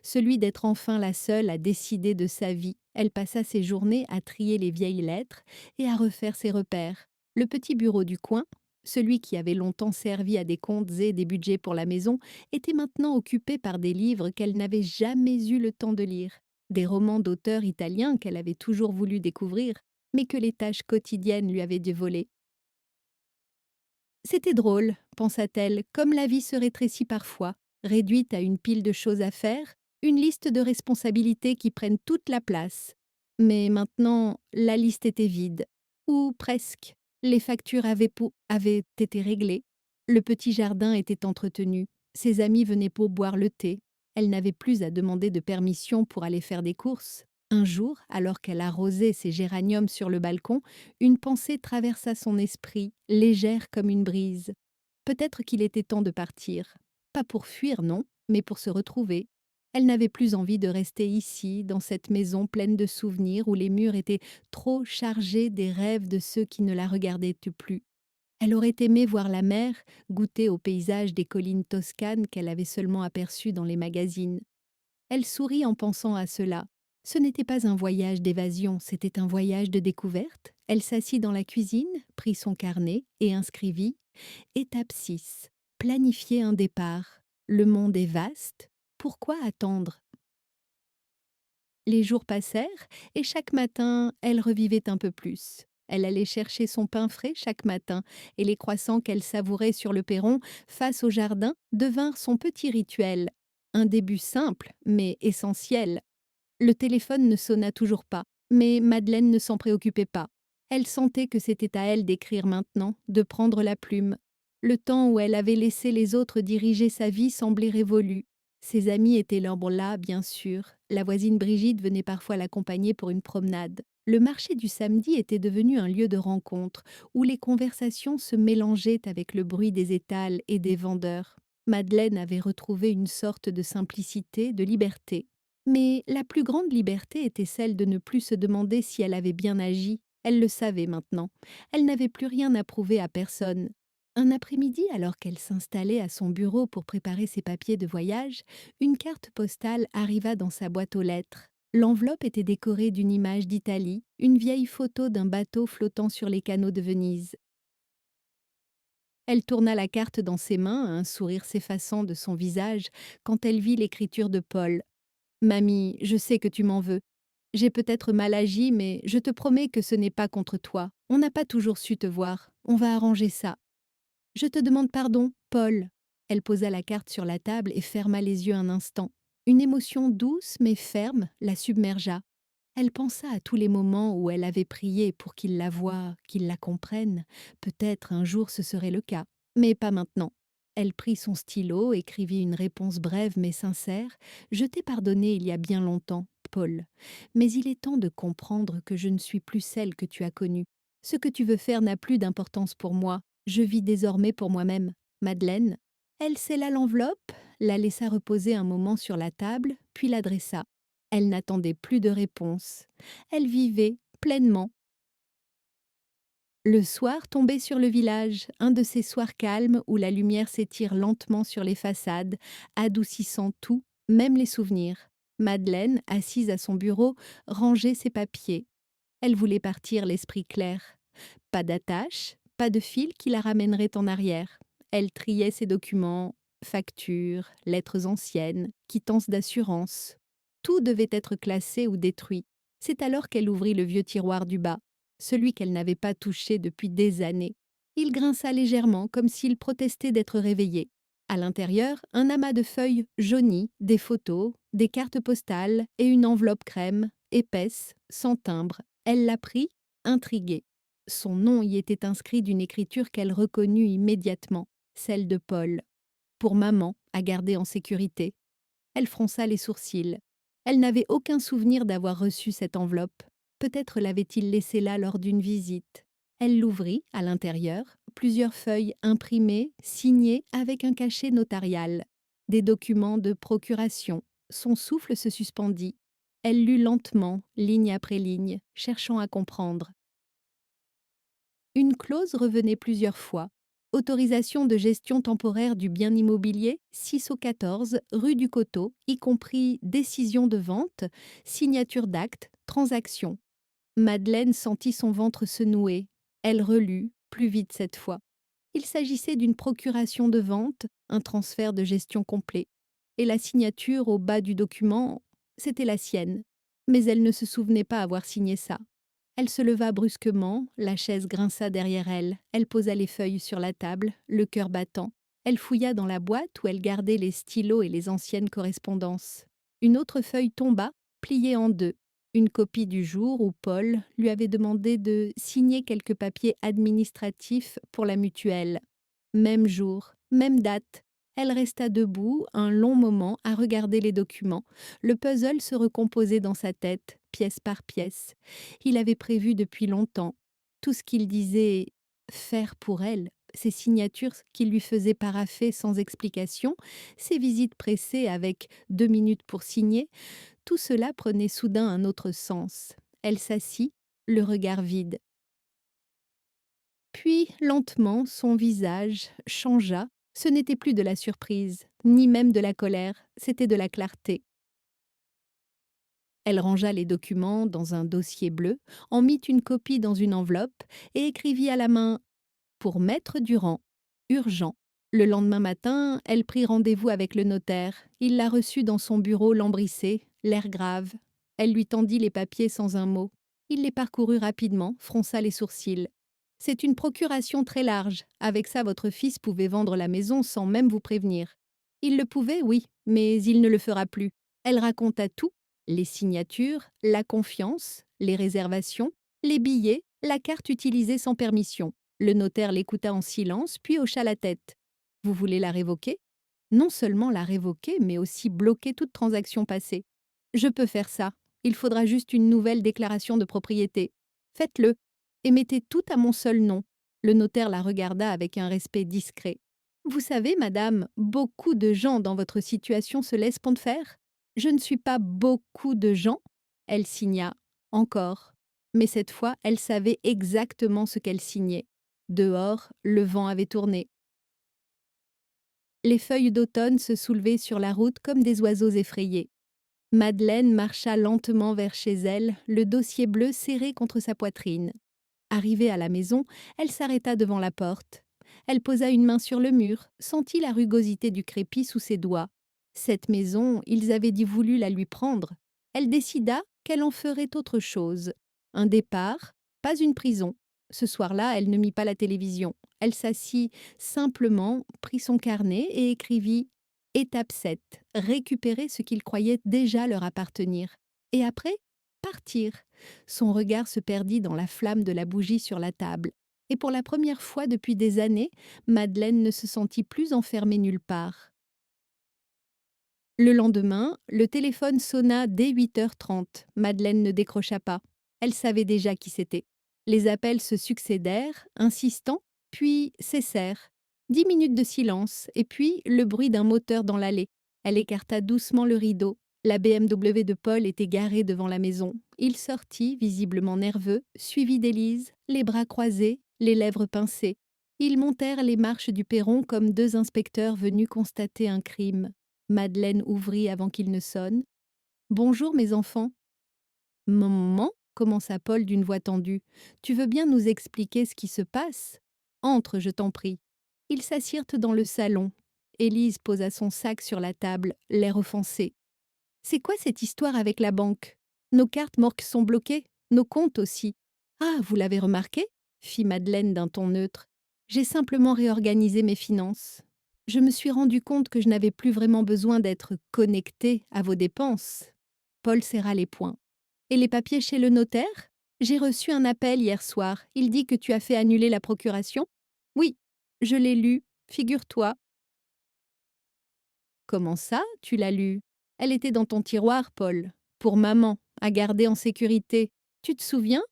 celui d'être enfin la seule à décider de sa vie. Elle passa ses journées à trier les vieilles lettres et à refaire ses repères. Le petit bureau du coin, celui qui avait longtemps servi à des comptes et des budgets pour la maison, était maintenant occupé par des livres qu'elle n'avait jamais eu le temps de lire. Des romans d'auteurs italiens qu'elle avait toujours voulu découvrir, mais que les tâches quotidiennes lui avaient dévolées. C'était drôle, pensa-t-elle, comme la vie se rétrécit parfois, réduite à une pile de choses à faire, une liste de responsabilités qui prennent toute la place. Mais maintenant, la liste était vide. Ou presque. Les factures avaient été réglées. Le petit jardin était entretenu. Ses amis venaient pour boire le thé. Elle n'avait plus à demander de permission pour aller faire des courses. Un jour, alors qu'elle arrosait ses géraniums sur le balcon, une pensée traversa son esprit, légère comme une brise. Peut-être qu'il était temps de partir. Pas pour fuir, non, mais pour se retrouver. Elle n'avait plus envie de rester ici, dans cette maison pleine de souvenirs où les murs étaient trop chargés des rêves de ceux qui ne la regardaient plus. Elle aurait aimé voir la mer, goûter au paysage des collines toscanes qu'elle avait seulement aperçues dans les magazines. Elle sourit en pensant à cela. Ce n'était pas un voyage d'évasion, c'était un voyage de découverte. Elle s'assit dans la cuisine, prit son carnet et inscrivit Étape 6. Planifier un départ. Le monde est vaste. Pourquoi attendre? Les jours passèrent et chaque matin, elle revivait un peu plus. Elle allait chercher son pain frais chaque matin et les croissants qu'elle savourait sur le perron face au jardin devinrent son petit rituel. Un début simple, mais essentiel. Le téléphone ne sonna toujours pas, mais Madeleine ne s'en préoccupait pas. Elle sentait que c'était à elle d'écrire maintenant, de prendre la plume. Le temps où elle avait laissé les autres diriger sa vie semblait révolu. Ses amis étaient là, bien sûr. La voisine Brigitte venait parfois l'accompagner pour une promenade. Le marché du samedi était devenu un lieu de rencontre, où les conversations se mélangeaient avec le bruit des étals et des vendeurs. Madeleine avait retrouvé une sorte de simplicité, de liberté. Mais la plus grande liberté était celle de ne plus se demander si elle avait bien agi. Elle le savait maintenant. Elle n'avait plus rien à prouver à personne. Un après-midi, alors qu'elle s'installait à son bureau pour préparer ses papiers de voyage, une carte postale arriva dans sa boîte aux lettres. L'enveloppe était décorée d'une image d'Italie, une vieille photo d'un bateau flottant sur les canaux de Venise. Elle tourna la carte dans ses mains, un sourire s'effaçant de son visage, quand elle vit l'écriture de Paul. Mamie, je sais que tu m'en veux. J'ai peut-être mal agi, mais je te promets que ce n'est pas contre toi. On n'a pas toujours su te voir. On va arranger ça. Je te demande pardon, Paul. Elle posa la carte sur la table et ferma les yeux un instant. Une émotion douce mais ferme la submergea. Elle pensa à tous les moments où elle avait prié pour qu'il la voie, qu'il la comprenne. Peut-être un jour ce serait le cas, mais pas maintenant. Elle prit son stylo, écrivit une réponse brève mais sincère. Je t'ai pardonné il y a bien longtemps, Paul. Mais il est temps de comprendre que je ne suis plus celle que tu as connue. Ce que tu veux faire n'a plus d'importance pour moi. Je vis désormais pour moi-même. Madeleine. Elle scella l'enveloppe, la laissa reposer un moment sur la table, puis l'adressa. Elle n'attendait plus de réponse. Elle vivait pleinement. Le soir tombait sur le village, un de ces soirs calmes où la lumière s'étire lentement sur les façades, adoucissant tout, même les souvenirs. Madeleine, assise à son bureau, rangeait ses papiers. Elle voulait partir l'esprit clair. Pas d'attache, pas de fil qui la ramènerait en arrière. Elle triait ses documents, factures, lettres anciennes, quittances d'assurance. Tout devait être classé ou détruit. C'est alors qu'elle ouvrit le vieux tiroir du bas, celui qu'elle n'avait pas touché depuis des années. Il grinça légèrement comme s'il protestait d'être réveillé. À l'intérieur, un amas de feuilles jaunies, des photos, des cartes postales et une enveloppe crème, épaisse, sans timbre. Elle la prit, intriguée. Son nom y était inscrit d'une écriture qu'elle reconnut immédiatement, celle de Paul. Pour maman, à garder en sécurité. Elle fronça les sourcils. Elle n'avait aucun souvenir d'avoir reçu cette enveloppe. Peut-être l'avait-il laissée là lors d'une visite. Elle l'ouvrit, à l'intérieur, plusieurs feuilles imprimées, signées avec un cachet notarial. Des documents de procuration. Son souffle se suspendit. Elle lut lentement, ligne après ligne, cherchant à comprendre. Une clause revenait plusieurs fois. Autorisation de gestion temporaire du bien immobilier, 6 au 14, rue du Coteau, y compris décision de vente, signature d'acte, transaction. Madeleine sentit son ventre se nouer. Elle relut, plus vite cette fois. Il s'agissait d'une procuration de vente, un transfert de gestion complet. Et la signature au bas du document, c'était la sienne. Mais elle ne se souvenait pas avoir signé ça. Elle se leva brusquement, la chaise grinça derrière elle. Elle posa les feuilles sur la table, le cœur battant. Elle fouilla dans la boîte où elle gardait les stylos et les anciennes correspondances. Une autre feuille tomba, pliée en deux. Une copie du jour où Paul lui avait demandé de signer quelques papiers administratifs pour la mutuelle. Même jour, même date. Elle resta debout un long moment à regarder les documents. Le puzzle se recomposait dans sa tête, pièce par pièce. Il avait prévu depuis longtemps. Tout ce qu'il disait faire pour elle, ses signatures qu'il lui faisait paraffer sans explication, ses visites pressées avec 2 minutes pour signer, tout cela prenait soudain un autre sens. Elle s'assit, le regard vide. Puis, lentement, son visage changea. Ce n'était plus de la surprise, ni même de la colère, c'était de la clarté. Elle rangea les documents dans un dossier bleu, en mit une copie dans une enveloppe et écrivit à la main pour Maître Durand. Urgent. Le lendemain matin, elle prit rendez-vous avec le notaire. Il la reçut dans son bureau lambrissé, l'air grave. Elle lui tendit les papiers sans un mot. Il les parcourut rapidement, fronça les sourcils. C'est une procuration très large. Avec ça, votre fils pouvait vendre la maison sans même vous prévenir. Il le pouvait, oui, mais il ne le fera plus. Elle raconta tout, les signatures, la confiance, les réservations, les billets, la carte utilisée sans permission. Le notaire l'écouta en silence, puis hocha la tête. Vous voulez la révoquer? Non seulement la révoquer, mais aussi bloquer toute transaction passée. Je peux faire ça. Il faudra juste une nouvelle déclaration de propriété. Faites-le et mettez tout à mon seul nom. Le notaire la regarda avec un respect discret. Vous savez, madame, beaucoup de gens dans votre situation se laissent faire. Je ne suis pas beaucoup de gens. Elle signa. Encore. Mais cette fois, elle savait exactement ce qu'elle signait. Dehors, le vent avait tourné. Les feuilles d'automne se soulevaient sur la route comme des oiseaux effrayés. Madeleine marcha lentement vers chez elle, le dossier bleu serré contre sa poitrine. Arrivée à la maison, elle s'arrêta devant la porte. Elle posa une main sur le mur, sentit la rugosité du crépi sous ses doigts. Cette maison, ils avaient dit voulu la lui prendre. Elle décida qu'elle en ferait autre chose. Un départ, pas une prison. Ce soir-là, elle ne mit pas la télévision. Elle s'assit simplement, prit son carnet et écrivit Étape 7, récupérer ce qu'il croyait déjà leur appartenir. Et après, partir. Son regard se perdit dans la flamme de la bougie sur la table. Et pour la première fois depuis des années, Madeleine ne se sentit plus enfermée nulle part. Le lendemain, le téléphone sonna dès 8h30. Madeleine ne décrocha pas. Elle savait déjà qui c'était. Les appels se succédèrent, insistants, puis cessèrent. 10 minutes de silence, et puis le bruit d'un moteur dans l'allée. Elle écarta doucement le rideau. La BMW de Paul était garée devant la maison. Il sortit, visiblement nerveux, suivi d'Élise, les bras croisés, les lèvres pincées. Ils montèrent les marches du perron comme deux inspecteurs venus constater un crime. Madeleine ouvrit avant qu'il ne sonne. « Bonjour, mes enfants. »« Maman, commença Paul d'une voix tendue. Tu veux bien nous expliquer ce qui se passe? Entre, je t'en prie. » Ils s'assirent dans le salon. Élise posa son sac sur la table, l'air offensé. C'est quoi cette histoire avec la banque? Nos cartes morques sont bloquées, nos comptes aussi. Ah, vous l'avez remarqué? Fit Madeleine d'un ton neutre. J'ai simplement réorganisé mes finances. Je me suis rendu compte que je n'avais plus vraiment besoin d'être connectée à vos dépenses. Paul serra les poings. Et les papiers chez le notaire? J'ai reçu un appel hier soir. Il dit que tu as fait annuler la procuration? Oui, je l'ai lu, figure-toi. Comment ça, tu l'as lu? Elle était dans ton tiroir, Paul. Pour maman, à garder en sécurité. Tu te souviens?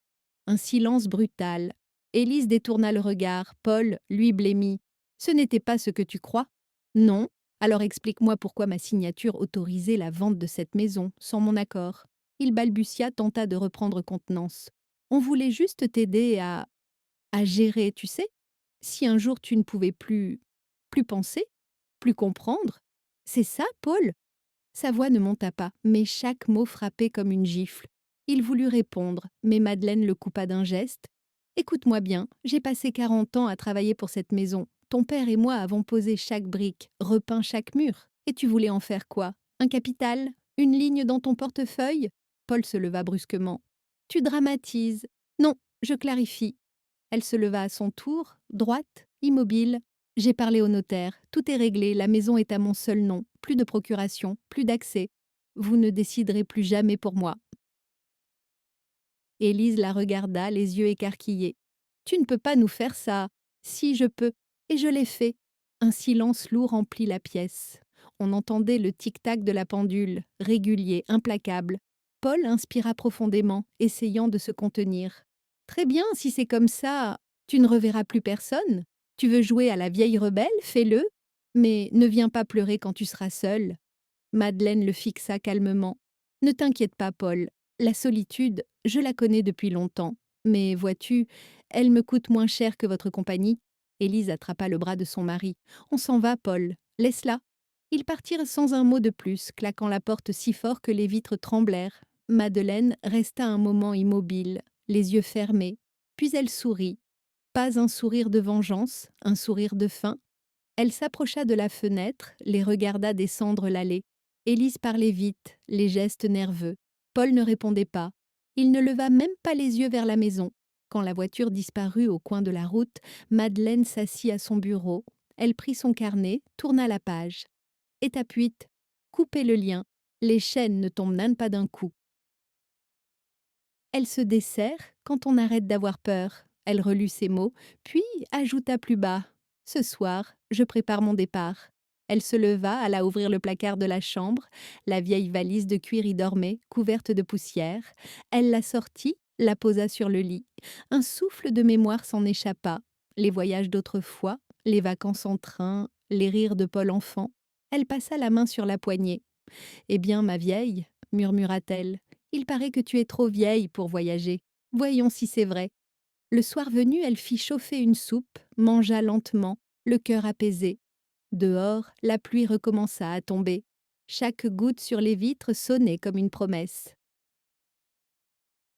Un silence brutal. Élise détourna le regard. Paul, lui, blêmit. Ce n'était pas ce que tu crois? Non. Alors explique-moi pourquoi ma signature autorisait la vente de cette maison, sans mon accord. Il balbutia, tenta de reprendre contenance. On voulait juste t'aider à gérer, tu sais. Si un jour tu ne pouvais plus penser, plus comprendre. C'est ça, Paul? Sa voix ne monta pas, mais chaque mot frappait comme une gifle. Il voulut répondre, mais Madeleine le coupa d'un geste. Écoute-moi bien, j'ai passé 40 ans à travailler pour cette maison. Ton père et moi avons posé chaque brique, repeint chaque mur. Et tu voulais en faire quoi? Un capital? Une ligne dans ton portefeuille? Paul se leva brusquement. Tu dramatises. Non, je clarifie. Elle se leva à son tour, droite, immobile. J'ai parlé au notaire, tout est réglé, la maison est à mon seul nom, plus de procuration, plus d'accès. Vous ne déciderez plus jamais pour moi. Élise la regarda, les yeux écarquillés. Tu ne peux pas nous faire ça. Si, je peux. Et je l'ai fait. Un silence lourd remplit la pièce. On entendait le tic-tac de la pendule, régulier, implacable. Paul inspira profondément, essayant de se contenir. Très bien, si c'est comme ça, tu ne reverras plus personne. Tu veux jouer à la vieille rebelle, fais-le. Mais ne viens pas pleurer quand tu seras seule. Madeleine le fixa calmement. Ne t'inquiète pas, Paul. La solitude, je la connais depuis longtemps. Mais vois-tu, elle me coûte moins cher que votre compagnie. Élise attrapa le bras de son mari. On s'en va, Paul. Laisse-la. Ils partirent sans un mot de plus, claquant la porte si fort que les vitres tremblèrent. Madeleine resta un moment immobile, les yeux fermés. Puis elle sourit. Pas un sourire de vengeance, un sourire de faim. Elle s'approcha de la fenêtre, les regarda descendre l'allée. Élise parlait vite, les gestes nerveux. Paul ne répondait pas. Il ne leva même pas les yeux vers la maison. Quand la voiture disparut au coin de la route, Madeleine s'assit à son bureau. Elle prit son carnet, tourna la page. Étape 8. Couper le lien. Les chaînes ne tombent même pas d'un coup. Elle se dessert quand on arrête d'avoir peur. Elle relut ces mots, puis ajouta plus bas. Ce soir, je prépare mon départ. Elle se leva, alla ouvrir le placard de la chambre. La vieille valise de cuir y dormait, couverte de poussière. Elle la sortit, la posa sur le lit. Un souffle de mémoire s'en échappa. Les voyages d'autrefois, les vacances en train, les rires de Paul enfant. Elle passa la main sur la poignée. Eh bien, ma vieille, murmura-t-elle, il paraît que tu es trop vieille pour voyager. Voyons si c'est vrai. Le soir venu, elle fit chauffer une soupe, mangea lentement, le cœur apaisé. Dehors, la pluie recommença à tomber. Chaque goutte sur les vitres sonnait comme une promesse.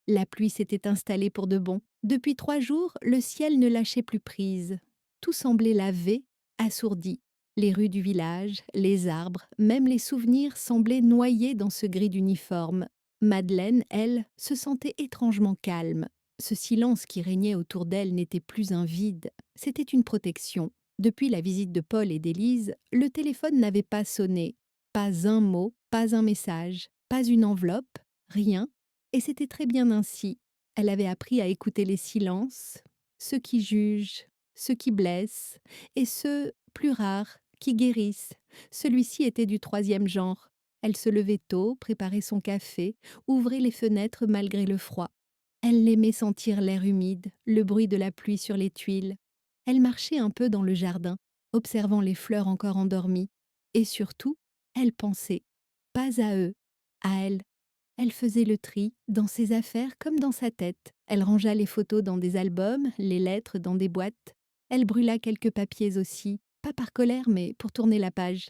La pluie s'était installée pour de bon. Depuis 3 jours, le ciel ne lâchait plus prise. Tout semblait lavé, assourdi. Les rues du village, les arbres, même les souvenirs semblaient noyés dans ce gris d'uniforme. Madeleine, elle, se sentait étrangement calme. Ce silence qui régnait autour d'elle n'était plus un vide, c'était une protection. Depuis la visite de Paul et d'Élise, le téléphone n'avait pas sonné. Pas un mot, pas un message, pas une enveloppe, rien. Et c'était très bien ainsi. Elle avait appris à écouter les silences, ceux qui jugent, ceux qui blessent, et ceux, plus rares, qui guérissent. Celui-ci était du 3e genre. Elle se levait tôt, préparait son café, ouvrait les fenêtres malgré le froid. Elle aimait sentir l'air humide, le bruit de la pluie sur les tuiles. Elle marchait un peu dans le jardin, observant les fleurs encore endormies. Et surtout, elle pensait, pas à eux, à elle. Elle faisait le tri, dans ses affaires comme dans sa tête. Elle rangea les photos dans des albums, les lettres dans des boîtes. Elle brûla quelques papiers aussi, pas par colère mais pour tourner la page.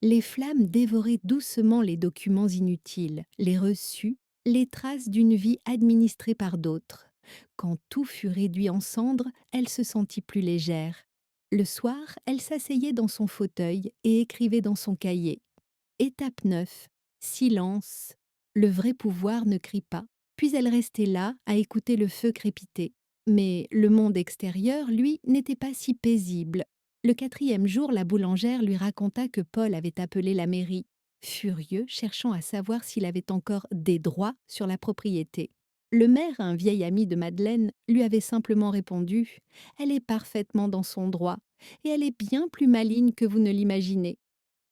Les flammes dévoraient doucement les documents inutiles, les reçus, les traces d'une vie administrée par d'autres. Quand tout fut réduit en cendres, elle se sentit plus légère. Le soir, elle s'asseyait dans son fauteuil et écrivait dans son cahier. Étape 9. Silence. Le vrai pouvoir ne crie pas. Puis elle restait là, à écouter le feu crépiter. Mais le monde extérieur, lui, n'était pas si paisible. Le 4e jour, la boulangère lui raconta que Paul avait appelé la mairie, furieux, cherchant à savoir s'il avait encore des droits sur la propriété. Le maire, un vieil ami de Madeleine, lui avait simplement répondu « Elle est parfaitement dans son droit, et elle est bien plus maligne que vous ne l'imaginez. »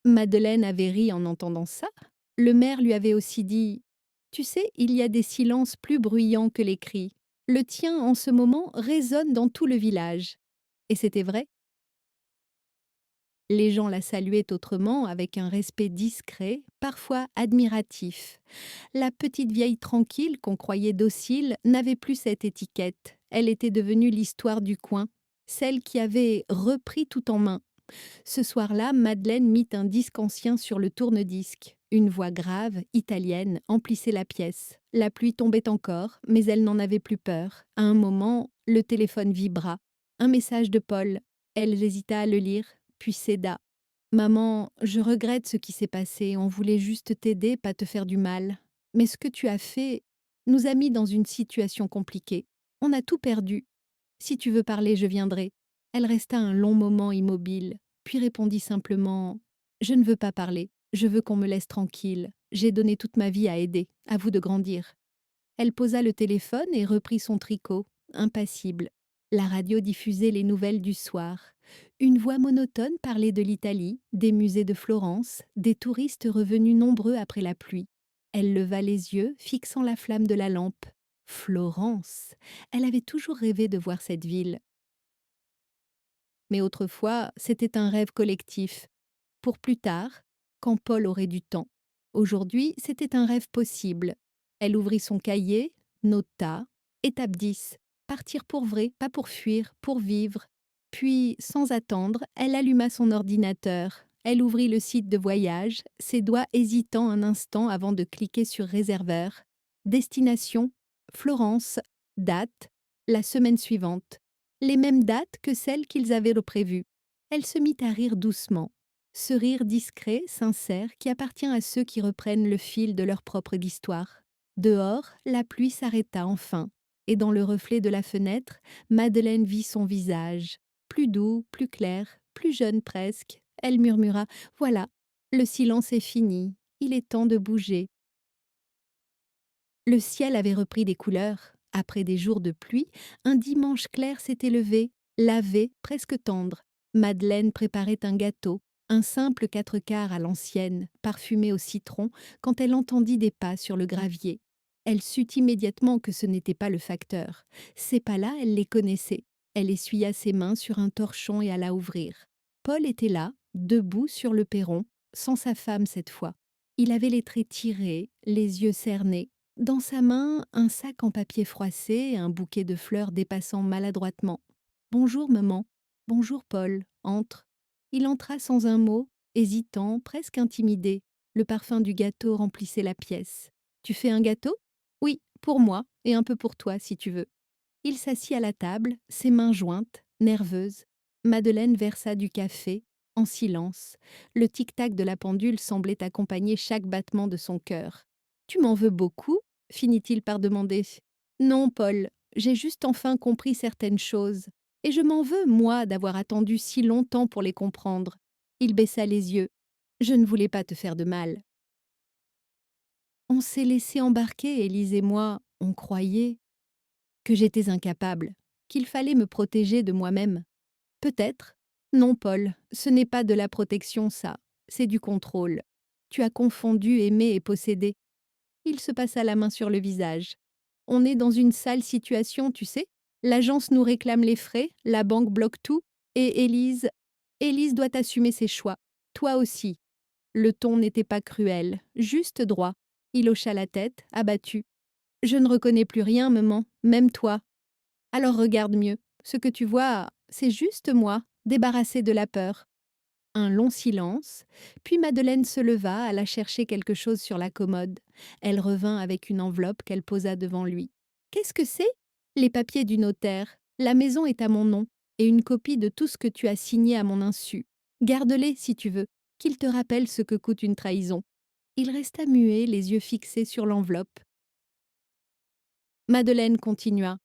Madeleine avait ri en entendant ça. Le maire lui avait aussi dit « Tu sais, il y a des silences plus bruyants que les cris. Le tien, en ce moment, résonne dans tout le village. Et c'était vrai. Les gens la saluaient autrement, avec un respect discret, parfois admiratif. La petite vieille tranquille, qu'on croyait docile, n'avait plus cette étiquette. Elle était devenue l'histoire du coin, celle qui avait repris tout en main. Ce soir-là, Madeleine mit un disque ancien sur le tourne-disque. Une voix grave, italienne, emplissait la pièce. La pluie tombait encore, mais elle n'en avait plus peur. À un moment, le téléphone vibra. Un message de Paul. Elle hésita à le lire, puis céda. Maman, je regrette ce qui s'est passé. On voulait juste t'aider, pas te faire du mal. Mais ce que tu as fait nous a mis dans une situation compliquée. On a tout perdu. Si tu veux parler, je viendrai. Elle resta un long moment immobile, puis répondit simplement: Je ne veux pas parler. Je veux qu'on me laisse tranquille. J'ai donné toute ma vie à aider. À vous de grandir. Elle posa le téléphone et reprit son tricot, impassible. La radio diffusait les nouvelles du soir. Une voix monotone parlait de l'Italie, des musées de Florence, des touristes revenus nombreux après la pluie. Elle leva les yeux, fixant la flamme de la lampe. Florence! Elle avait toujours rêvé de voir cette ville. Mais autrefois, c'était un rêve collectif. Pour plus tard, quand Paul aurait du temps. Aujourd'hui, c'était un rêve possible. Elle ouvrit son cahier, nota: étape 10. Partir pour vrai, pas pour fuir, pour vivre. Puis, sans attendre, elle alluma son ordinateur. Elle ouvrit le site de voyage, ses doigts hésitant un instant avant de cliquer sur réserveur. Destination: Florence. Date: la semaine suivante. Les mêmes dates que celles qu'ils avaient prévues. Elle se mit à rire doucement. Ce rire discret, sincère, qui appartient à ceux qui reprennent le fil de leur propre histoire. Dehors, la pluie s'arrêta enfin, et dans le reflet de la fenêtre, Madeleine vit son visage. Plus doux, plus clair, plus jeune presque. Elle murmura: Voilà, le silence est fini, il est temps de bouger. Le ciel avait repris des couleurs. Après des jours de pluie, un dimanche clair s'était levé, lavé, presque tendre. Madeleine préparait un gâteau, un simple 4 quarts à l'ancienne, parfumé au citron, quand elle entendit des pas sur le gravier. Elle sut immédiatement que ce n'était pas le facteur. Ces pas-là, elle les connaissait. Elle essuya ses mains sur un torchon et alla ouvrir. Paul était là, debout sur le perron, sans sa femme cette fois. Il avait les traits tirés, les yeux cernés. Dans sa main, un sac en papier froissé et un bouquet de fleurs dépassant maladroitement. Bonjour, maman. Bonjour, Paul. Entre. Il entra sans un mot, hésitant, presque intimidé. Le parfum du gâteau remplissait la pièce. Tu fais un gâteau? Oui, pour moi, et un peu pour toi, si tu veux. Il s'assit à la table, ses mains jointes, nerveuse. Madeleine versa du café, en silence. Le tic-tac de la pendule semblait accompagner chaque battement de son cœur. Tu m'en veux beaucoup? Finit-il par demander. Non, Paul, j'ai juste enfin compris certaines choses. Et je m'en veux, moi, d'avoir attendu si longtemps pour les comprendre. Il baissa les yeux. Je ne voulais pas te faire de mal. On s'est laissé embarquer, Élise et moi. On croyait que j'étais incapable, qu'il fallait me protéger de moi-même. Peut-être. Non, Paul, ce n'est pas de la protection, ça. C'est du contrôle. Tu as confondu aimer et posséder. Il se passa la main sur le visage. On est dans une sale situation, tu sais. L'agence nous réclame les frais, la banque bloque tout, et Élise doit assumer ses choix. Toi aussi. Le ton n'était pas cruel, juste droit. Il hocha la tête, abattu. Je ne reconnais plus rien, maman, même toi. Alors regarde mieux. Ce que tu vois, c'est juste moi, débarrassée de la peur. Un long silence, puis Madeleine se leva, alla chercher quelque chose sur la commode. Elle revint avec une enveloppe qu'elle posa devant lui. Qu'est-ce que c'est? Les papiers du notaire. La maison est à mon nom, et une copie de tout ce que tu as signé à mon insu. Garde-les si tu veux, qu'ils te rappellent ce que coûte une trahison. Il resta muet, les yeux fixés sur l'enveloppe. Madeleine continua.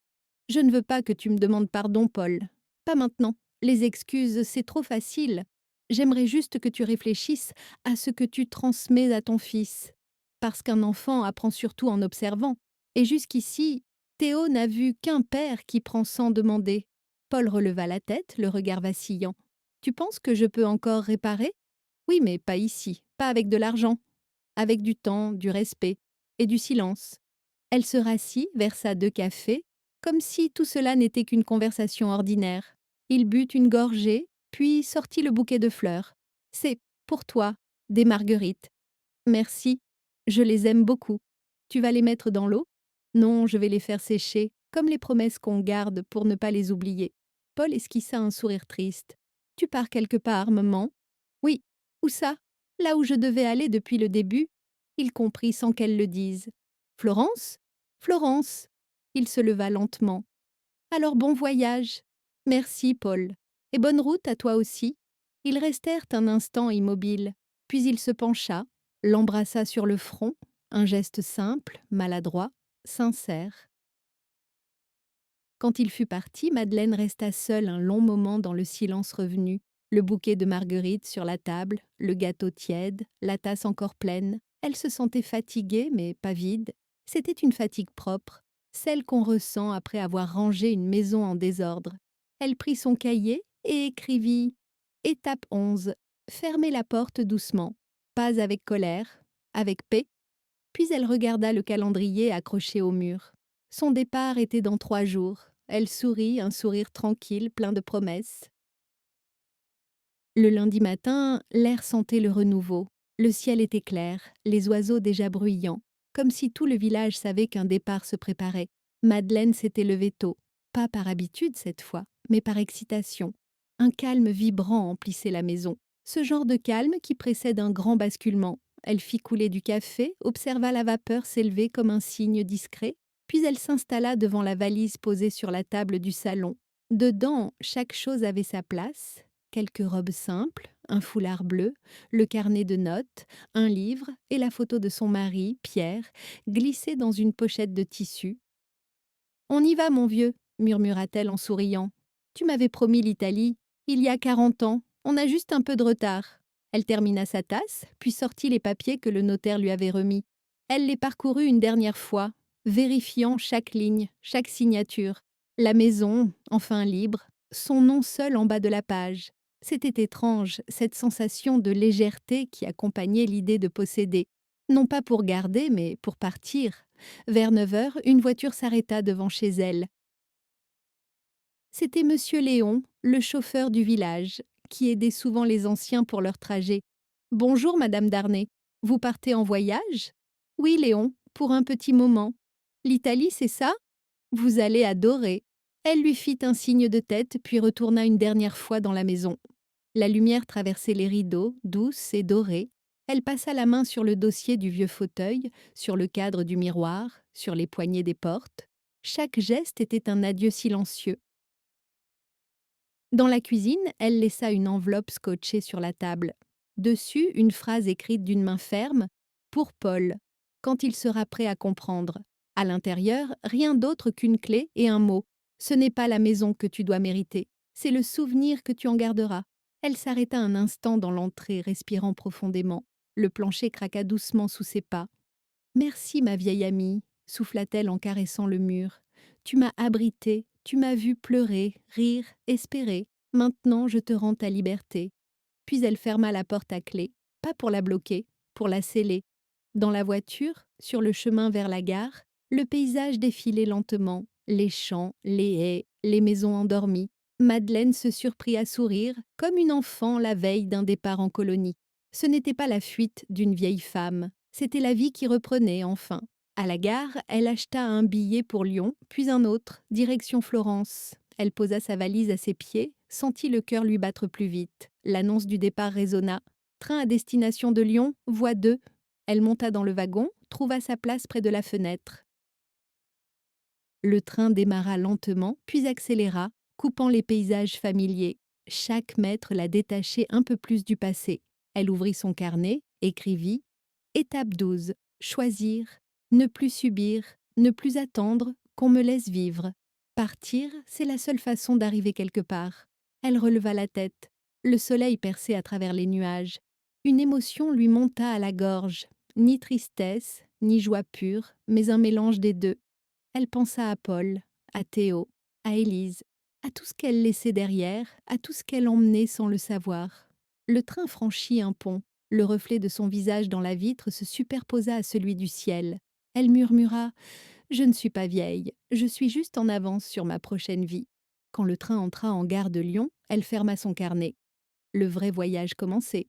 Je ne veux pas que tu me demandes pardon, Paul. Pas maintenant. Les excuses, c'est trop facile. J'aimerais juste que tu réfléchisses à ce que tu transmets à ton fils. Parce qu'un enfant apprend surtout en observant. Et jusqu'ici, Théo n'a vu qu'un père qui prend sans demander. Paul releva la tête, le regard vacillant. Tu penses que je peux encore réparer? Oui, mais pas ici, pas avec de l'argent. Avec du temps, du respect et du silence. Elle se rassit, versa 2 cafés, comme si tout cela n'était qu'une conversation ordinaire. Il but une gorgée, puis sortit le bouquet de fleurs. C'est pour toi, des marguerites. Merci, je les aime beaucoup. Tu vas les mettre dans l'eau? Non, je vais les faire sécher, comme les promesses qu'on garde pour ne pas les oublier. Paul esquissa un sourire triste. Tu pars quelque part, maman? Oui. Où ça? Là où je devais aller depuis le début? Il comprit sans qu'elle le dise. Florence? Florence. Il se leva lentement. Alors bon voyage. Merci, Paul. Et bonne route à toi aussi. Ils restèrent un instant immobiles, puis il se pencha, l'embrassa sur le front, un geste simple, maladroit, sincère. Quand il fut parti, Madeleine resta seule un long moment dans le silence revenu, le bouquet de marguerites sur la table, le gâteau tiède, la tasse encore pleine. Elle se sentait fatiguée, mais pas vide. C'était une fatigue propre, celle qu'on ressent après avoir rangé une maison en désordre. Elle prit son cahier et écrivit Étape 11. Fermez la porte doucement, pas avec colère, avec paix. Puis elle regarda le calendrier accroché au mur. Son départ était dans 3 jours. Elle sourit, un sourire tranquille, plein de promesses. Le lundi matin, l'air sentait le renouveau. Le ciel était clair, les oiseaux déjà bruyants, comme si tout le village savait qu'un départ se préparait. Madeleine s'était levée tôt, pas par habitude cette fois, mais par excitation. Un calme vibrant emplissait la maison, ce genre de calme qui précède un grand basculement. Elle fit couler du café, observa la vapeur s'élever comme un signe discret, puis elle s'installa devant la valise posée sur la table du salon. Dedans, chaque chose avait sa place, quelques robes simples, un foulard bleu, le carnet de notes, un livre et la photo de son mari, Pierre, glissée dans une pochette de tissu. On y va, mon vieux, murmura-t-elle en souriant. Tu m'avais promis l'Italie. Il y a 40 ans. On a juste un peu de retard. Elle termina sa tasse, puis sortit les papiers que le notaire lui avait remis. Elle les parcourut une dernière fois, vérifiant chaque ligne, chaque signature. La maison, enfin libre, son nom seul en bas de la page. C'était étrange, cette sensation de légèreté qui accompagnait l'idée de posséder. Non pas pour garder, mais pour partir. Vers 9 heures, une voiture s'arrêta devant chez elle. C'était Monsieur Léon, le chauffeur du village, qui aidait souvent les anciens pour leur trajet. Bonjour, Madame Darnay. Vous partez en voyage? Oui, Léon, pour un petit moment. L'Italie, c'est ça? Vous allez adorer. Elle lui fit un signe de tête, puis retourna une dernière fois dans la maison. La lumière traversait les rideaux, douce et dorée. Elle passa la main sur le dossier du vieux fauteuil, sur le cadre du miroir, sur les poignées des portes. Chaque geste était un adieu silencieux. Dans la cuisine, elle laissa une enveloppe scotchée sur la table. Dessus, une phrase écrite d'une main ferme pour Paul, quand il sera prêt à comprendre. À l'intérieur, rien d'autre qu'une clé et un mot. Ce n'est pas la maison que tu dois mériter, c'est le souvenir que tu en garderas. Elle s'arrêta un instant dans l'entrée, respirant profondément. Le plancher craqua doucement sous ses pas. Merci, ma vieille amie, souffla-t-elle en caressant le mur. Tu m'as abritée, tu m'as vu pleurer, rire, espérer. Maintenant, je te rends ta liberté. Puis elle ferma la porte à clé, pas pour la bloquer, pour la sceller. Dans la voiture, sur le chemin vers la gare, le paysage défilait lentement, les champs, les haies, les maisons endormies. Madeleine se surprit à sourire, comme une enfant la veille d'un départ en colonie. Ce n'était pas la fuite d'une vieille femme, c'était la vie qui reprenait enfin. À la gare, elle acheta un billet pour Lyon, puis un autre, direction Florence. Elle posa sa valise à ses pieds, sentit le cœur lui battre plus vite. L'annonce du départ résonna. Train à destination de Lyon, voie 2. Elle monta dans le wagon, trouva sa place près de la fenêtre. Le train démarra lentement, puis accéléra, coupant les paysages familiers. Chaque mètre la détachait un peu plus du passé. Elle ouvrit son carnet, écrivit « Étape 12. Choisir, ne plus subir, ne plus attendre, qu'on me laisse vivre. Partir, c'est la seule façon d'arriver quelque part. » Elle releva la tête. Le soleil perçait à travers les nuages. Une émotion lui monta à la gorge. Ni tristesse, ni joie pure, mais un mélange des deux. Elle pensa à Paul, à Théo, à Élise, à tout ce qu'elle laissait derrière, à tout ce qu'elle emmenait sans le savoir. Le train franchit un pont. Le reflet de son visage dans la vitre se superposa à celui du ciel. Elle murmura Je ne suis pas vieille, je suis juste en avance sur ma prochaine vie. Quand le train entra en gare de Lyon, elle ferma son carnet. Le vrai voyage commençait.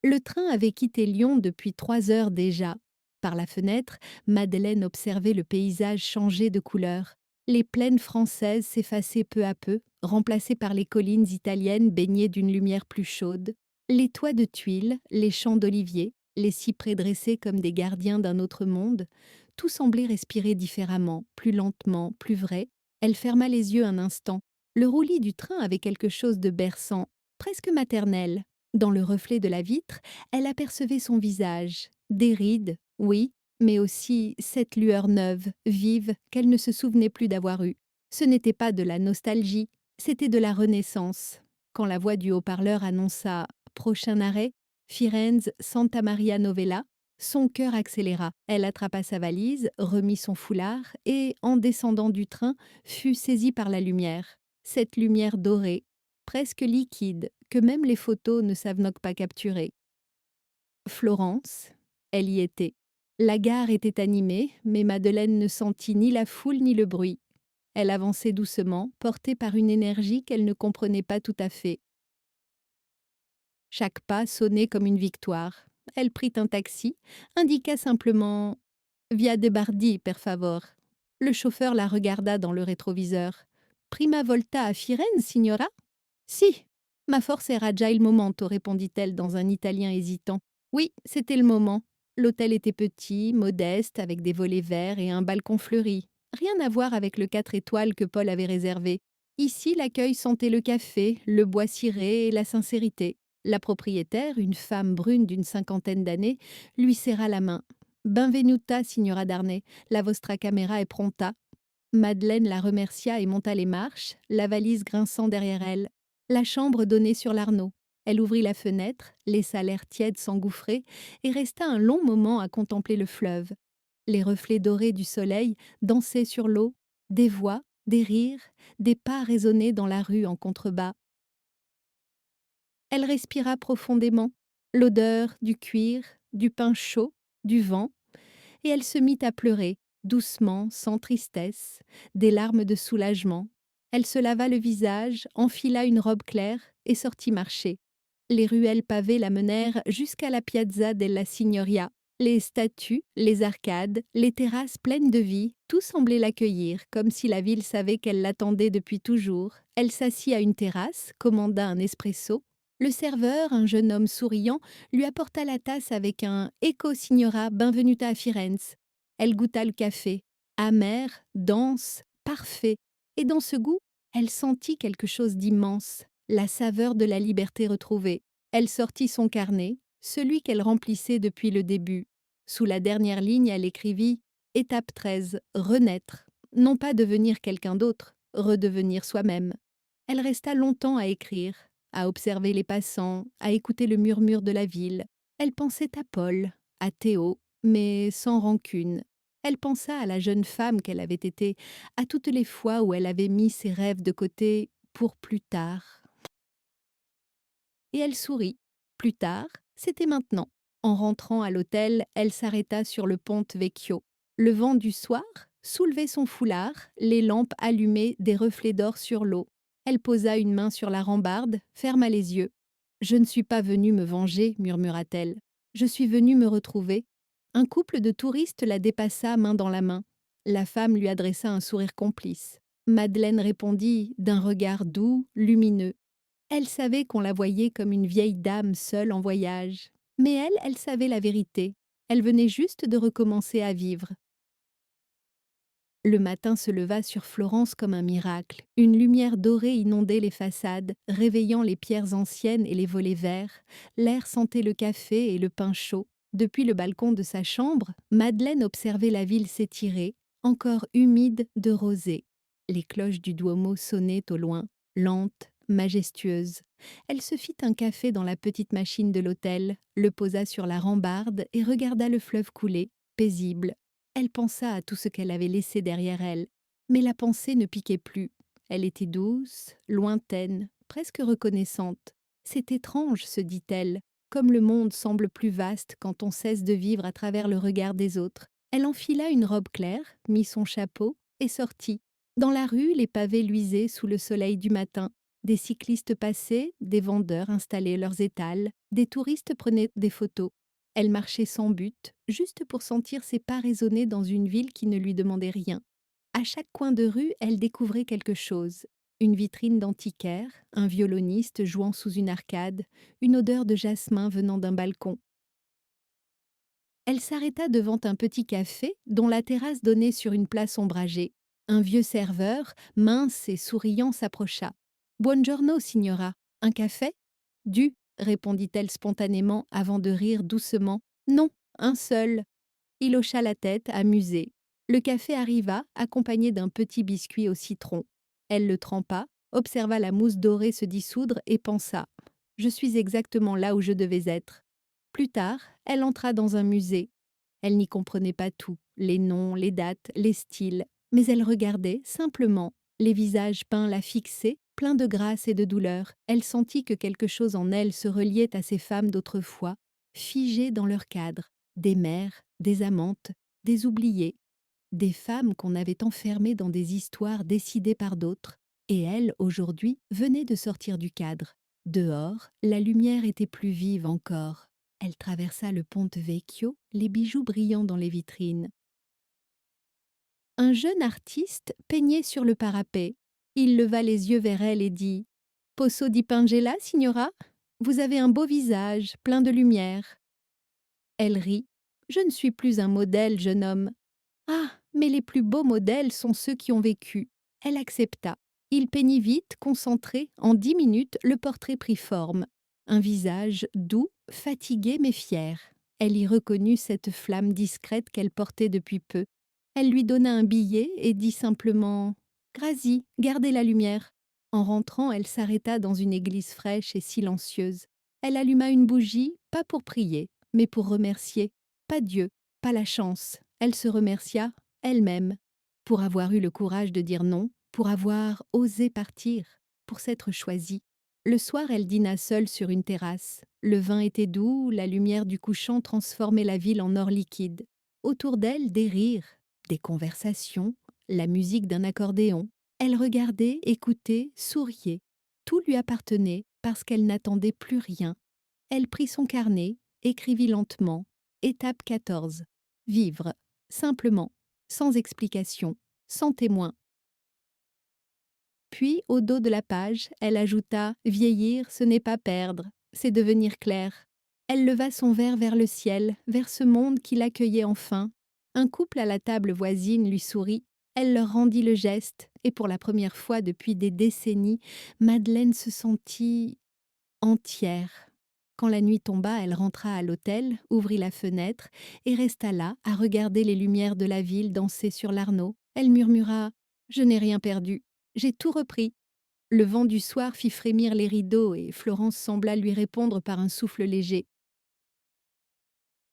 Le train avait quitté Lyon depuis 3 heures déjà. Par la fenêtre, Madeleine observait le paysage changer de couleur. Les plaines françaises s'effaçaient peu à peu, remplacées par les collines italiennes baignées d'une lumière plus chaude. Les toits de tuiles, les champs d'oliviers, les cyprès dressés comme des gardiens d'un autre monde, tout semblait respirer différemment, plus lentement, plus vrai. Elle ferma les yeux un instant. Le roulis du train avait quelque chose de berçant, presque maternel. Dans le reflet de la vitre, elle apercevait son visage, des rides, oui, mais aussi cette lueur neuve, vive, qu'elle ne se souvenait plus d'avoir eue. Ce n'était pas de la nostalgie, c'était de la renaissance. Quand la voix du haut-parleur annonça prochain arrêt, Firenze Santa Maria Novella, son cœur accéléra. Elle attrapa sa valise, remit son foulard et, en descendant du train, fut saisie par la lumière. Cette lumière dorée, presque liquide, que même les photos ne savent donc pas capturer. Florence, elle y était. La gare était animée, mais Madeleine ne sentit ni la foule ni le bruit. Elle avançait doucement, portée par une énergie qu'elle ne comprenait pas tout à fait. Chaque pas sonnait comme une victoire. Elle prit un taxi, indiqua simplement Via de Bardi, per favor. Le chauffeur la regarda dans le rétroviseur. Prima volta a Firenze, signora? Si. Ma force era il momento, répondit-elle dans un italien hésitant. Oui, c'était le moment. L'hôtel était petit, modeste, avec des volets verts et un balcon fleuri. Rien à voir avec le 4 étoiles que Paul avait réservé. Ici, l'accueil sentait le café, le bois ciré et la sincérité. La propriétaire, une femme brune d'une cinquantaine d'années, lui serra la main. Benvenuta, signora Darnay, la vostra camera è pronta. Madeleine la remercia et monta les marches, la valise grinçant derrière elle. La chambre donnait sur l'Arnaud. Elle ouvrit la fenêtre, laissa l'air tiède s'engouffrer et resta un long moment à contempler le fleuve. Les reflets dorés du soleil dansaient sur l'eau, des voix, des rires, des pas résonnaient dans la rue en contrebas. Elle respira profondément, l'odeur du cuir, du pain chaud, du vent, et elle se mit à pleurer, doucement, sans tristesse, des larmes de soulagement. Elle se lava le visage, enfila une robe claire et sortit marcher. Les ruelles pavées la menèrent jusqu'à la Piazza della Signoria. Les statues, les arcades, les terrasses pleines de vie, tout semblait l'accueillir, comme si la ville savait qu'elle l'attendait depuis toujours. Elle s'assit à une terrasse, commanda un espresso. Le serveur, un jeune homme souriant, lui apporta la tasse avec un Ecco signora, benvenuta a Firenze. Elle goûta le café, amer, dense, parfait, et dans ce goût, elle sentit quelque chose d'immense, la saveur de la liberté retrouvée. Elle sortit son carnet, celui qu'elle remplissait depuis le début. Sous la dernière ligne, elle écrivit Étape 13, renaître, non pas devenir quelqu'un d'autre, redevenir soi-même. Elle resta longtemps à écrire, à observer les passants, à écouter le murmure de la ville. Elle pensait à Paul, à Théo, mais sans rancune. Elle pensa à la jeune femme qu'elle avait été, à toutes les fois où elle avait mis ses rêves de côté pour plus tard. Et elle sourit. Plus tard, c'était maintenant. En rentrant à l'hôtel, elle s'arrêta sur le Ponte Vecchio. Le vent du soir soulevait son foulard, les lampes allumées des reflets d'or sur l'eau. Elle posa une main sur la rambarde, ferma les yeux. « Je ne suis pas venue me venger, murmura-t-elle. Je suis venue me retrouver. » Un couple de touristes la dépassa main dans la main. La femme lui adressa un sourire complice. Madeleine répondit d'un regard doux, lumineux. Elle savait qu'on la voyait comme une vieille dame seule en voyage. Mais elle savait la vérité. Elle venait juste de recommencer à vivre. Le matin se leva sur Florence comme un miracle. Une lumière dorée inondait les façades, réveillant les pierres anciennes et les volets verts. L'air sentait le café et le pain chaud. Depuis le balcon de sa chambre, Madeleine observait la ville s'étirer, encore humide de rosée. Les cloches du Duomo sonnaient au loin, lentes, majestueuses. Elle se fit un café dans la petite machine de l'hôtel, le posa sur la rambarde et regarda le fleuve couler, paisible. Elle pensa à tout ce qu'elle avait laissé derrière elle, mais la pensée ne piquait plus. Elle était douce, lointaine, presque reconnaissante. C'est étrange, se dit-elle, comme le monde semble plus vaste quand on cesse de vivre à travers le regard des autres. Elle enfila une robe claire, mit son chapeau et sortit. Dans la rue, les pavés luisaient sous le soleil du matin. Des cyclistes passaient, des vendeurs installaient leurs étals, des touristes prenaient des photos. Elle marchait sans but, juste pour sentir ses pas résonner dans une ville qui ne lui demandait rien. À chaque coin de rue, elle découvrait quelque chose. Une vitrine d'antiquaire, un violoniste jouant sous une arcade, une odeur de jasmin venant d'un balcon. Elle s'arrêta devant un petit café dont la terrasse donnait sur une place ombragée. Un vieux serveur, mince et souriant, s'approcha. Buongiorno, signora. Un café? Du, répondit-elle spontanément avant de rire doucement. Non, un seul. Il hocha la tête, amusé. Le café arriva, accompagné d'un petit biscuit au citron. Elle le trempa, observa la mousse dorée se dissoudre et pensa: je suis exactement là où je devais être. Plus tard, elle entra dans un musée. Elle n'y comprenait pas tout, les noms, les dates, les styles, mais elle regardait simplement. Les visages peints la fixaient, pleins de grâce et de douleur. Elle sentit que quelque chose en elle se reliait à ces femmes d'autrefois, figées dans leur cadre, des mères, des amantes, des oubliées, des femmes qu'on avait enfermées dans des histoires décidées par d'autres. Et elle, aujourd'hui, venait de sortir du cadre. Dehors, la lumière était plus vive encore. Elle traversa le Ponte Vecchio, les bijoux brillant dans les vitrines. Un jeune artiste peignait sur le parapet. Il leva les yeux vers elle et dit: Posso di Pangella, signora? Vous avez un beau visage, plein de lumière. Elle rit. Je ne suis plus un modèle, jeune homme. Ah, mais les plus beaux modèles sont ceux qui ont vécu. Elle accepta. Il peignit vite, concentré. En 10 minutes, le portrait prit forme. Un visage doux, fatigué mais fier. Elle y reconnut cette flamme discrète qu'elle portait depuis peu. Elle lui donna un billet et dit simplement: Grasi, gardez la lumière. En rentrant, elle s'arrêta dans une église fraîche et silencieuse. Elle alluma une bougie, pas pour prier, mais pour remercier. Pas Dieu, pas la chance. Elle se remercia elle-même pour avoir eu le courage de dire non, pour avoir osé partir, pour s'être choisie. Le soir, elle dîna seule sur une terrasse. Le vin était doux, la lumière du couchant transformait la ville en or liquide. Autour d'elle, des rires, des conversations, la musique d'un accordéon. Elle regardait, écoutait, souriait. Tout lui appartenait parce qu'elle n'attendait plus rien. Elle prit son carnet, écrivit lentement. Étape 14. Vivre, simplement, sans explication, sans témoin. Puis, au dos de la page, elle ajouta: Vieillir, ce n'est pas perdre, c'est devenir clair. Elle leva son verre vers le ciel, vers ce monde qui l'accueillait enfin. Un couple à la table voisine lui sourit. Elle leur rendit le geste, et pour la première fois depuis des décennies, Madeleine se sentit entière. Quand la nuit tomba, elle rentra à l'hôtel, ouvrit la fenêtre et resta là à regarder les lumières de la ville danser sur l'Arno. Elle murmura: Je n'ai rien perdu, j'ai tout repris. Le vent du soir fit frémir les rideaux et Florence sembla lui répondre par un souffle léger.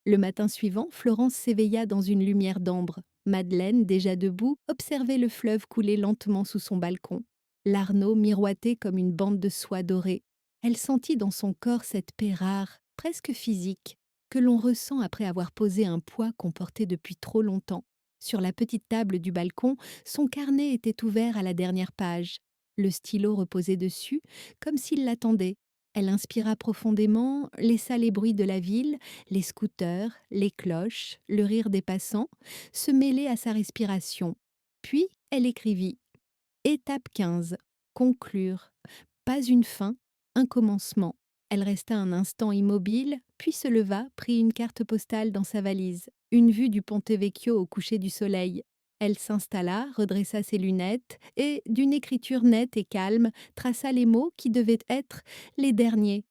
Le matin suivant, Florence s'éveilla dans une lumière d'ambre. Madeleine, déjà debout, observait le fleuve couler lentement sous son balcon. L'Arno miroitait comme une bande de soie dorée. Elle sentit dans son corps cette paix rare, presque physique, que l'on ressent après avoir posé un poids qu'on portait depuis trop longtemps. Sur la petite table du balcon, son carnet était ouvert à la dernière page. Le stylo reposait dessus, comme s'il l'attendait. Elle inspira profondément, laissa les bruits de la ville, les scooters, les cloches, le rire des passants, se mêler à sa respiration. Puis, elle écrivit: Étape 15. Conclure. Pas une fin, un commencement. Elle resta un instant immobile, puis se leva, prit une carte postale dans sa valise, une vue du Ponte Vecchio au coucher du soleil. Elle s'installa, redressa ses lunettes et, d'une écriture nette et calme, traça les mots qui devaient être les derniers.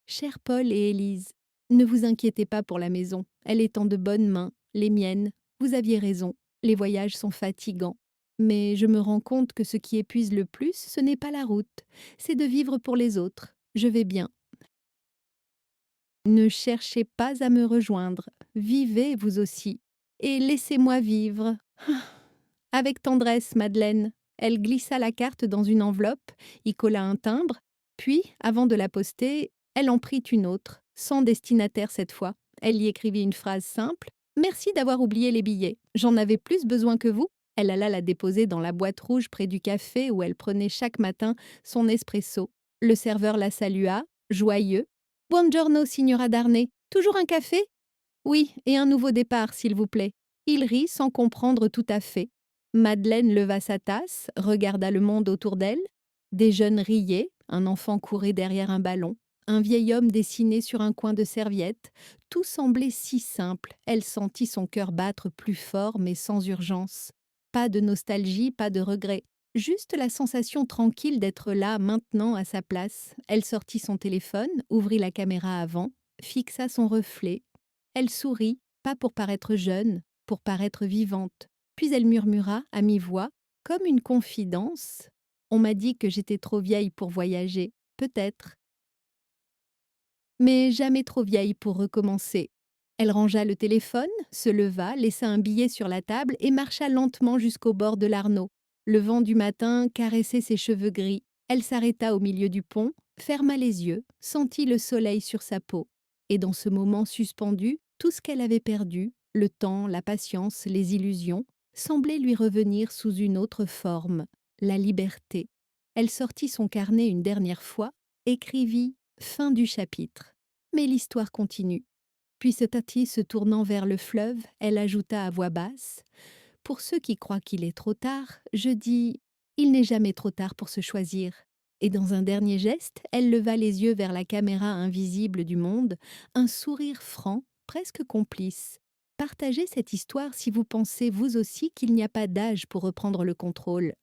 Chers Paul et Élise, ne vous inquiétez pas pour la maison, elle est en de bonnes mains, les miennes. Vous aviez raison, les voyages sont fatigants. Mais je me rends compte que ce qui épuise le plus, ce n'est pas la route, c'est de vivre pour les autres. Je vais bien. Ne cherchez pas à me rejoindre, vivez vous aussi, et laissez-moi vivre. Avec tendresse, Madeleine. Elle glissa la carte dans une enveloppe, y colla un timbre, puis, avant de la poster, elle en prit une autre, sans destinataire cette fois. Elle y écrivit une phrase simple: Merci d'avoir oublié les billets. J'en avais plus besoin que vous. Elle alla la déposer dans la boîte rouge près du café où elle prenait chaque matin son espresso. Le serveur la salua, joyeux. Buongiorno, signora Darnay. Toujours un café? Oui, et un nouveau départ, s'il vous plaît. Il rit sans comprendre tout à fait. Madeleine leva sa tasse, regarda le monde autour d'elle. Des jeunes riaient, un enfant courait derrière un ballon, un vieil homme dessinait sur un coin de serviette. Tout semblait si simple, elle sentit son cœur battre plus fort mais sans urgence. Pas de nostalgie, pas de regret. Juste la sensation tranquille d'être là, maintenant, à sa place. Elle sortit son téléphone, ouvrit la caméra avant, fixa son reflet. Elle sourit, pas pour paraître jeune, pour paraître vivante. Puis elle murmura à mi-voix, comme une confidence. On m'a dit que j'étais trop vieille pour voyager, peut-être, mais jamais trop vieille pour recommencer. Elle rangea le téléphone, se leva, laissa un billet sur la table et marcha lentement jusqu'au bord de l'Arno. Le vent du matin caressait ses cheveux gris. Elle s'arrêta au milieu du pont, ferma les yeux, sentit le soleil sur sa peau. Et dans ce moment suspendu, tout ce qu'elle avait perdu, le temps, la patience, les illusions, semblait lui revenir sous une autre forme, la liberté. Elle sortit son carnet une dernière fois, écrivit fin du chapitre. Mais l'histoire continue. Puis se tâtit se tournant vers le fleuve, elle ajouta à voix basse: pour ceux qui croient qu'il est trop tard, je dis: il n'est jamais trop tard pour se choisir. Et dans un dernier geste, elle leva les yeux vers la caméra invisible du monde, un sourire franc, presque complice. Partagez cette histoire si vous pensez vous aussi qu'il n'y a pas d'âge pour reprendre le contrôle.